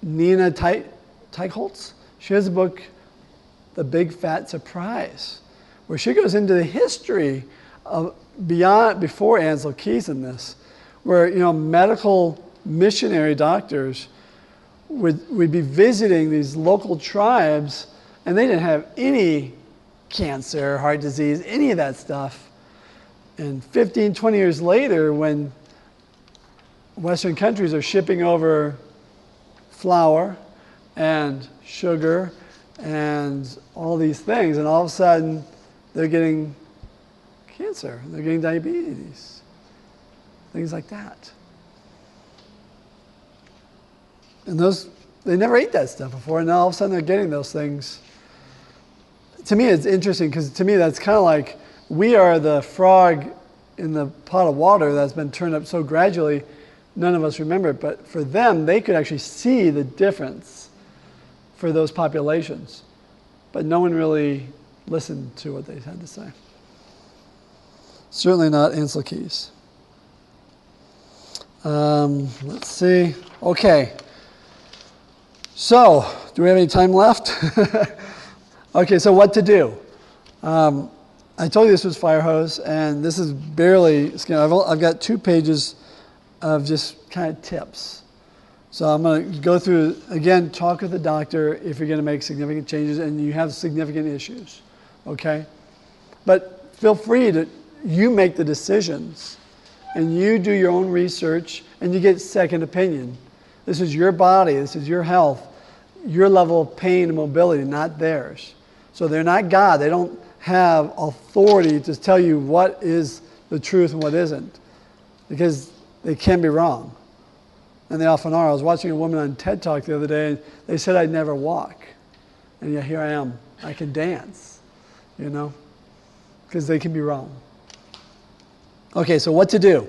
Nina Teichholz, she has a book, The Big Fat Surprise, where she goes into the history of before Ansel Keys in this, where medical missionary doctors would be visiting these local tribes, and they didn't have any cancer, heart disease, any of that stuff. And 15, 20 years later, when Western countries are shipping over flour and sugar and all these things, and all of a sudden they're getting cancer, they're getting diabetes, things like that. And they never ate that stuff before, and now all of a sudden they're getting those things. To me, it's interesting, because to me that's kind of like we are the frog in the pot of water that's been turned up so gradually, none of us remember it. But for them, they could actually see the difference for those populations. But no one really listened to what they had to say. Certainly not Ansel Keys. Let's see. Okay. So, do we have any time left? Okay, so what to do? I told you this was fire hose, and this is barely, I've got 2 pages of just kind of tips. So I'm going to go through, again, talk with the doctor if you're going to make significant changes and you have significant issues, okay? But feel free to, you make the decisions, and you do your own research, and you get second opinion. This is your body, this is your health, your level of pain and mobility, not theirs. So they're not God. They don't have authority to tell you what is the truth and what isn't, because they can be wrong. And they often are. I was watching a woman on TED Talk the other day, and they said I'd never walk. And yet here I am. I can dance, you know, because they can be wrong. Okay, so what to do?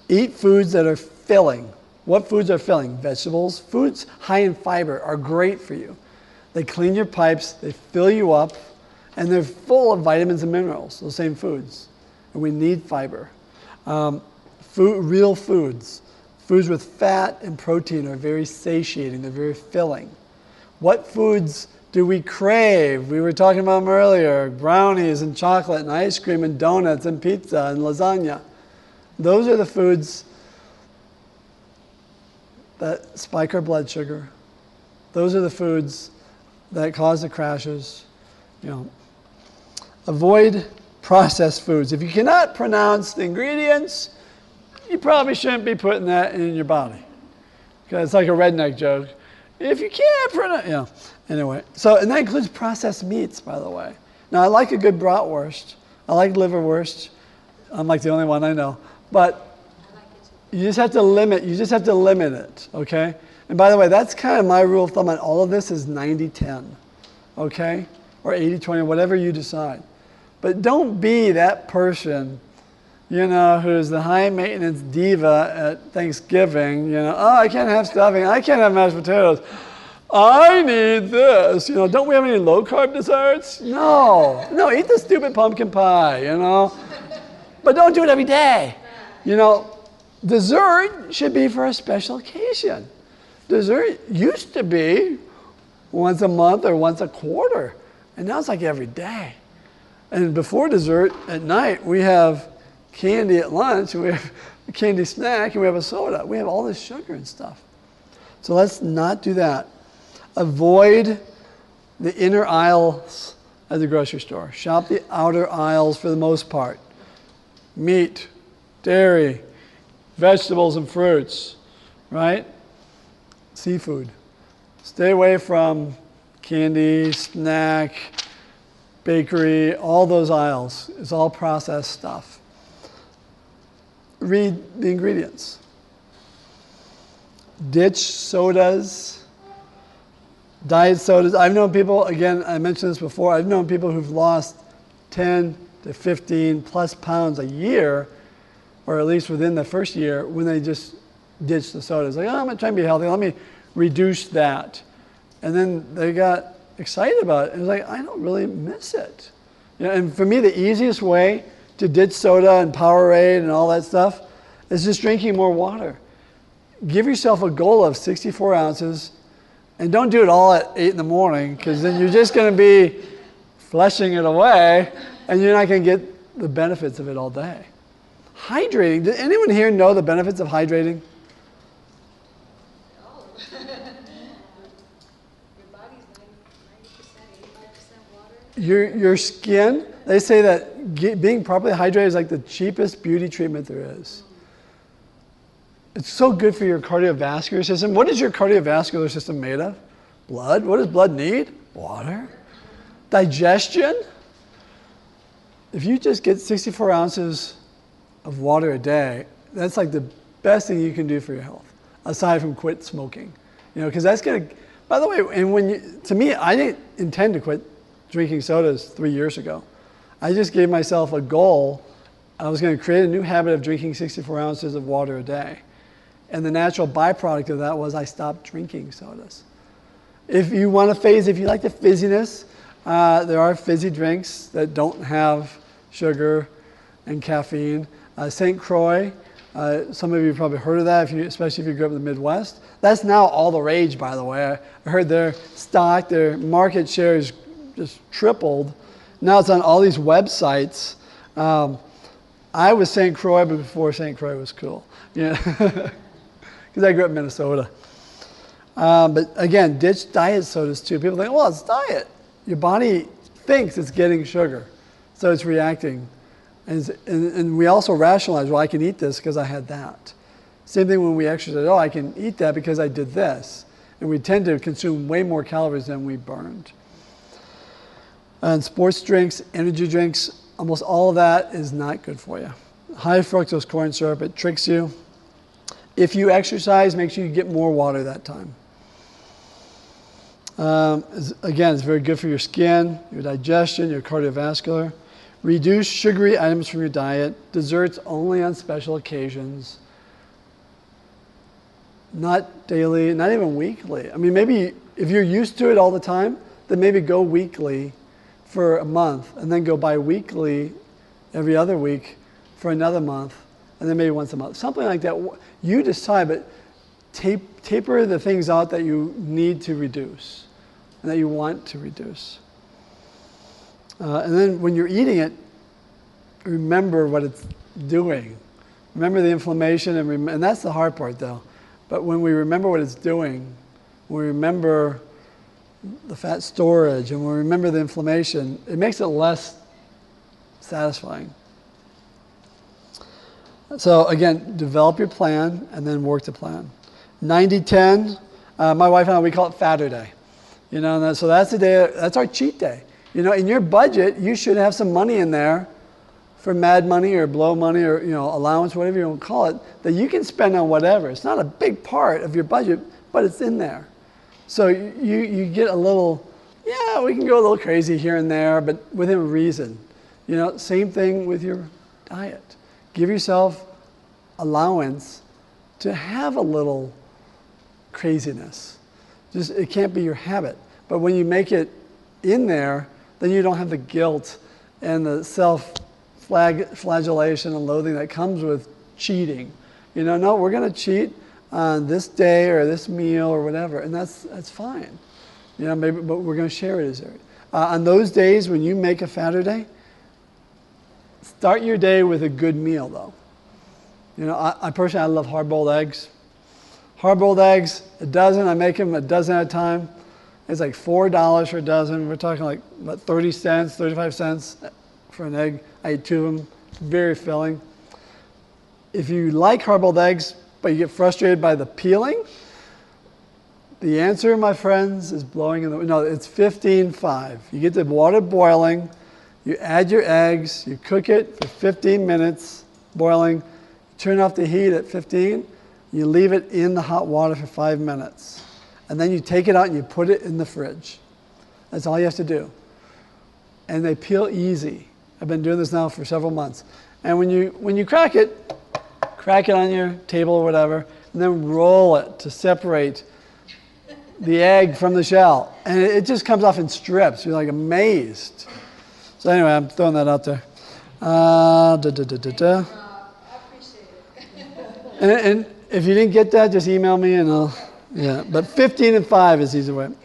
Eat foods that are filling. What foods are filling? Vegetables. Foods high in fiber are great for you. They clean your pipes, they fill you up, and they're full of vitamins and minerals, those same foods. And we need fiber. Real foods. Foods with fat and protein are very satiating. They're very filling. What foods do we crave? We were talking about them earlier. Brownies and chocolate and ice cream and donuts and pizza and lasagna. Those are the foods that spike our blood sugar. Those are the foods that cause the crashes. You know, avoid processed foods. If you cannot pronounce the ingredients, you probably shouldn't be putting that in your body. Because it's like a redneck joke. If you can't pronounce, you know. Anyway, so, and that includes processed meats, by the way. Now, I like a good bratwurst. I like liverwurst. I'm like the only one I know. But you just have to limit it, okay? And by the way, that's kind of my rule of thumb on all of this is 90-10, okay? Or 80-20, whatever you decide. But don't be that person, you know, who's the high maintenance diva at Thanksgiving, you know, oh, I can't have stuffing, I can't have mashed potatoes. I need this, you know, don't we have any low carb desserts? No, eat the stupid pumpkin pie, you know. But don't do it every day. You know, dessert should be for a special occasion. Dessert used to be once a month or once a quarter, and now it's like every day. And before dessert at night, we have candy at lunch, and we have a candy snack, and we have a soda. We have all this sugar and stuff. So let's not do that. Avoid the inner aisles at the grocery store. Shop the outer aisles for the most part. Meat, dairy, vegetables and fruits, right? Seafood. Stay away from candy, snack, bakery, all those aisles. It's all processed stuff. Read the ingredients. Ditch sodas, diet sodas. I've known people, again, I mentioned this before, I've known people who've lost 10 to 15 plus pounds a year, or at least within the first year, when they just ditched the sodas. Like, oh, I'm going to try and be healthy. Let me reduce that. And then they got excited about it. And it's like, I don't really miss it. You know, and for me, the easiest way to ditch soda and Powerade and all that stuff is just drinking more water. Give yourself a goal of 64 ounces, and don't do it all at 8 in the morning, because then you're just going to be flushing it away, and you're not going to get the benefits of it all day. Hydrating. Did anyone here know the benefits of hydrating? Oh. Your body's 90%, 85% water. Your skin, they say that being properly hydrated is like the cheapest beauty treatment there is. It's so good for your cardiovascular system. What is your cardiovascular system made of? Blood. What does blood need? Water. Digestion. If you just get 64 ounces of water a day, that's like the best thing you can do for your health, aside from quit smoking. You know, because that's going to, by the way, and when you, to me, I didn't intend to quit drinking sodas 3 years ago. I just gave myself a goal. I was going to create a new habit of drinking 64 ounces of water a day. And the natural byproduct of that was I stopped drinking sodas. If you want to if you like the fizziness, there are fizzy drinks that don't have sugar and caffeine. St. Croix, some of you have probably heard of that, especially if you grew up in the Midwest. That's now all the rage, by the way. I heard their market share is just tripled. Now it's on all these websites. I was St. Croix, but before St. Croix was cool. Yeah. Because I grew up in Minnesota. But again, ditch diet sodas too. People think, well, it's diet. Your body thinks it's getting sugar, so it's reacting And we also rationalize, well, I can eat this because I had that. Same thing when we exercise. Oh, I can eat that because I did this. And we tend to consume way more calories than we burned. And sports drinks, energy drinks, almost all of that is not good for you. High fructose corn syrup, it tricks you. If you exercise, make sure you get more water that time. Again, it's very good for your skin, your digestion, your cardiovascular. Reduce sugary items from your diet. Desserts only on special occasions. Not daily, not even weekly. I mean, maybe if you're used to it all the time, then maybe go weekly for a month, and then go bi-weekly every other week for another month, and then maybe once a month. Something like that. You decide, but taper the things out that you need to reduce and that you want to reduce. And then when you're eating it, remember what it's doing. Remember the inflammation, and that's the hard part though. But when we remember what it's doing, we remember the fat storage, and we remember the inflammation, it makes it less satisfying. So again, develop your plan and then work the plan. 90-10, my wife and I, we call it Fatter Day. You know, and so that's the day, that's our cheat day. You know, in your budget, you should have some money in there for mad money or blow money or, you know, allowance, whatever you want to call it, that you can spend on whatever. It's not a big part of your budget, but it's in there. So you get a little, yeah, we can go a little crazy here and there, but within reason. You know, same thing with your diet. Give yourself allowance to have a little craziness. Just, it can't be your habit. But when you make it in there, then you don't have the guilt and the self-flagellation and loathing that comes with cheating. You know, no, we're going to cheat on this day or this meal or whatever, and that's fine. You know, maybe, but we're going to share it as area. On those days when you make a fatter day, start your day with a good meal, though. You know, I personally, I love hard-boiled eggs. Hard-boiled eggs, a dozen. I make them a dozen at a time. It's like $4 for a dozen. We're talking like, what, 30 cents, 35 cents for an egg. I eat 2 of them. It's very filling. If you like hard-boiled eggs, but you get frustrated by the peeling, the answer, my friends, is blowing in the, no, it's 15-5. You get the water boiling, you add your eggs, you cook it for 15 minutes, boiling, turn off the heat at 15, you leave it in the hot water for 5 minutes. And then you take it out and you put it in the fridge. That's all you have to do. And they peel easy. I've been doing this now for several months. And when you crack it on your table or whatever, and then roll it to separate the egg from the shell. And it just comes off in strips. You're like amazed. So anyway, I'm throwing that out there. I appreciate it. And if you didn't get that, just email me and I'll, yeah. But 15-5 is the easy way. Got it.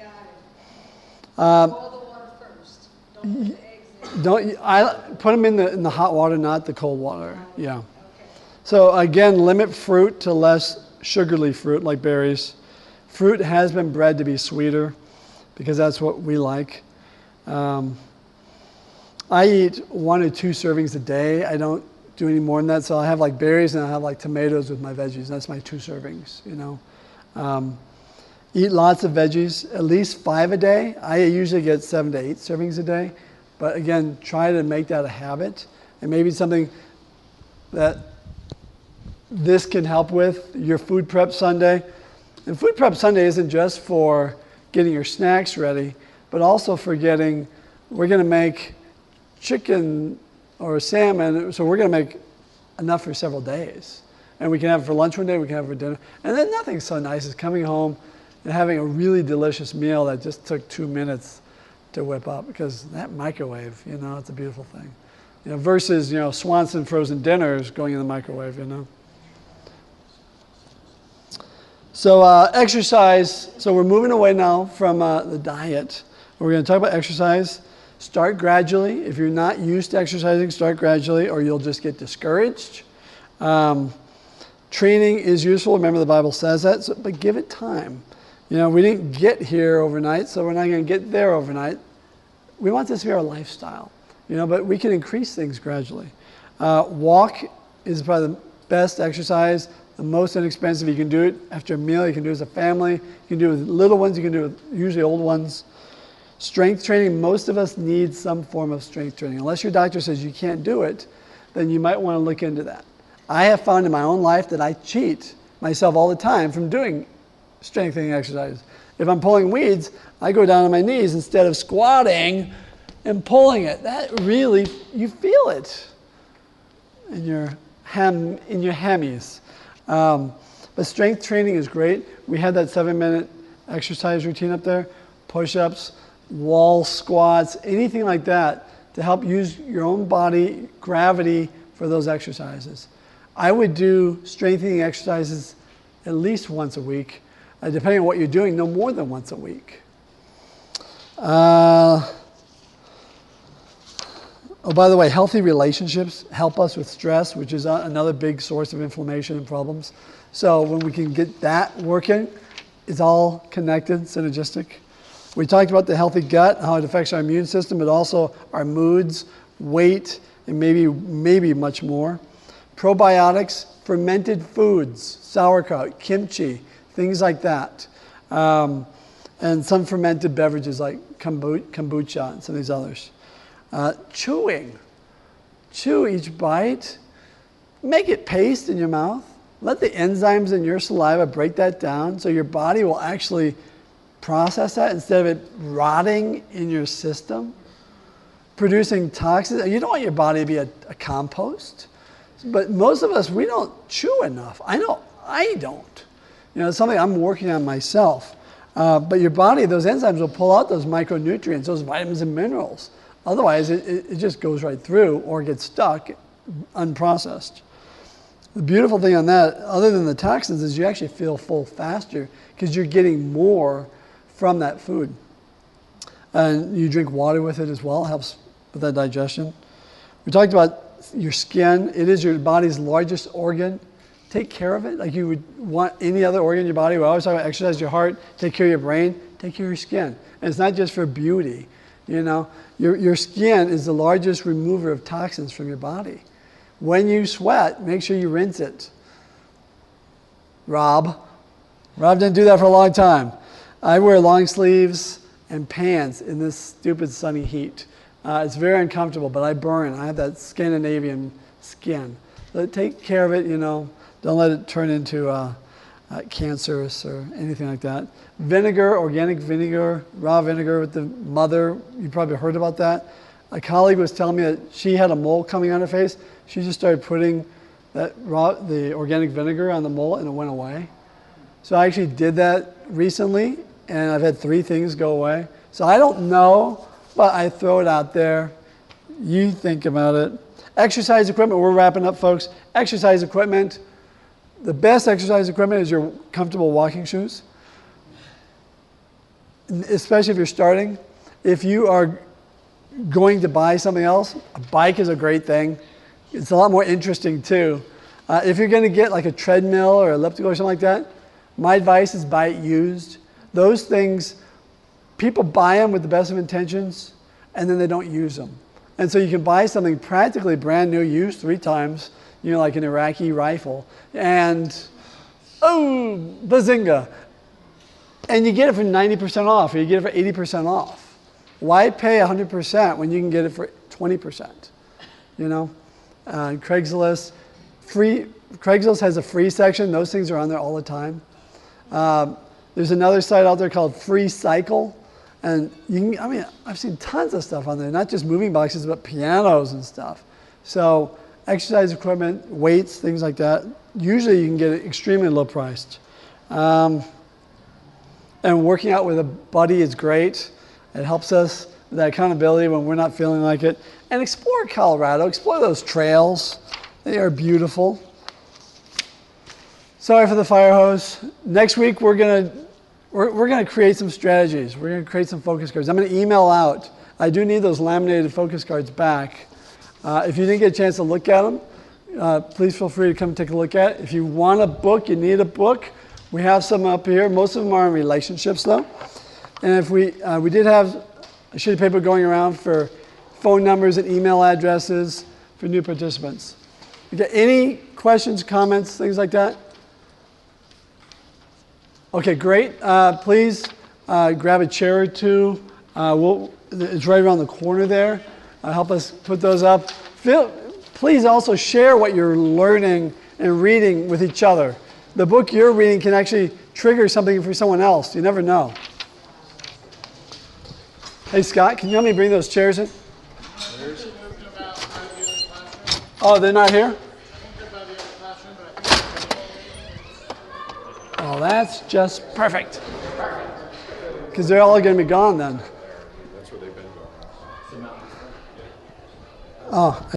Boil the water first. Don't put the eggs in. Don't, I put them in the hot water, not the cold water. Yeah. Okay. So again, limit fruit to less sugarly fruit like berries. Fruit has been bred to be sweeter because that's what we like. I eat 1 or 2 servings a day. I don't do any more than that. So I have like berries and I have like tomatoes with my veggies. That's my 2 servings, you know. Eat lots of veggies, at least 5 a day. I usually get 7 to 8 servings a day. But again, try to make that a habit. And maybe something that this can help with, your food prep Sunday. And food prep Sunday isn't just for getting your snacks ready, but also for getting, we're going to make chicken or salmon, so we're going to make enough for several days. And we can have it for lunch one day, we can have it for dinner. And then nothing's so nice as coming home and having a really delicious meal that just took 2 minutes to whip up, because that microwave, you know, it's a beautiful thing. You know, versus, you know, Swanson frozen dinners going in the microwave, you know. So exercise, so we're moving away now from the diet. We're going to talk about exercise. Start gradually. If you're not used to exercising, start gradually or you'll just get discouraged. Training is useful. Remember the Bible says that, so, but give it time. You know, we didn't get here overnight, so we're not going to get there overnight. We want this to be our lifestyle, you know, but we can increase things gradually. Walk is probably the best exercise, the most inexpensive. You can do it after a meal. You can do it as a family. You can do it with little ones. You can do it with usually old ones. Strength training, most of us need some form of strength training. Unless your doctor says you can't do it, then you might want to look into that. I have found in my own life that I cheat myself all the time from doing strength training exercises. If I'm pulling weeds, I go down on my knees instead of squatting and pulling it. That really, you feel it in your hammies. But strength training is great. We had that 7-minute exercise routine up there, push-ups, wall squats, anything like that to help use your own body, gravity for those exercises. I would do strengthening exercises at least once a week, depending on what you're doing, no more than once a week. Oh, by the way, healthy relationships help us with stress, which is another big source of inflammation and problems. So when we can get that working, it's all connected, synergistic. We talked about the healthy gut, how it affects our immune system, but also our moods, weight, and maybe much more. Probiotics, fermented foods, sauerkraut, kimchi, things like that. And some fermented beverages like kombucha and some of these others. Chewing. Chew each bite. Make it paste in your mouth. Let the enzymes in your saliva break that down so your body will actually process that instead of it rotting in your system, producing toxins. You don't want your body to be a compost. But most of us, we don't chew enough. I know I don't. It's something I'm working on myself. But your body, those enzymes will pull out those micronutrients, those vitamins and minerals. Otherwise, it just goes right through or gets stuck unprocessed. The beautiful thing on that, other than the toxins, is you actually feel full faster because you're getting more from that food. And you drink water with it as well, helps with that digestion. We talked about your skin. It is your body's largest organ. Take care of it like you would want any other organ in your body. We always talk about exercise your heart, take care of your brain, take care of your skin. And it's not just for beauty. Your skin is the largest remover of toxins from your body. When you sweat, make sure you rinse it. Rob didn't do that for a long time. I wear long sleeves and pants in this stupid sunny heat. It's very uncomfortable, but I burn. I have that Scandinavian skin. So take care of it, Don't let it turn into cancerous or anything like that. Vinegar, organic vinegar, raw vinegar with the mother. You probably heard about that. A colleague was telling me that she had a mole coming on her face. She just started putting the organic vinegar on the mole and it went away. So I actually did that recently and I've had 3 things go away. So I don't know, but I throw it out there. You think about it. Exercise equipment, we're wrapping up, folks. Exercise equipment. The best exercise equipment is your comfortable walking shoes, especially if you're starting. If you are going to buy something else, a bike is a great thing. It's a lot more interesting too. If you're going to get like a treadmill or elliptical or something like that, my advice is buy it used. Those things, people buy them with the best of intentions and then they don't use them. And so you can buy something practically brand new, used 3 times, like an Iraqi rifle, and oh, bazinga. And you get it for 90% off, or you get it for 80% off. Why pay 100% when you can get it for 20%? Craigslist has a free section. Those things are on there all the time. There's another site out there called Free Cycle. And I've seen tons of stuff on there, not just moving boxes, but pianos and stuff. So exercise equipment, weights, things like that. Usually you can get it extremely low priced. And working out with a buddy is great. It helps us with that accountability when we're not feeling like it. And explore Colorado, explore those trails. They are beautiful. Sorry for the fire hose. Next week we're gonna create some strategies. We're gonna create some focus cards. I'm gonna email out. I do need those laminated focus cards back. If you didn't get a chance to look at them, please feel free to come take a look at it. If you want a book, you need a book, we have some up here. Most of them are on relationships though. And if we did have a sheet of paper going around for phone numbers and email addresses for new participants. You got any questions, comments, things like that? Okay, great. Please grab a chair or two. It's right around the corner there. Help us put those up. Please also share what you're learning and reading with each other. The book you're reading can actually trigger something for someone else. You never know. Hey, Scott, can you help me bring those chairs in? Oh, they're not here? Oh, that's just perfect. Because they're all going to be gone then. That's where they've been going. Oh.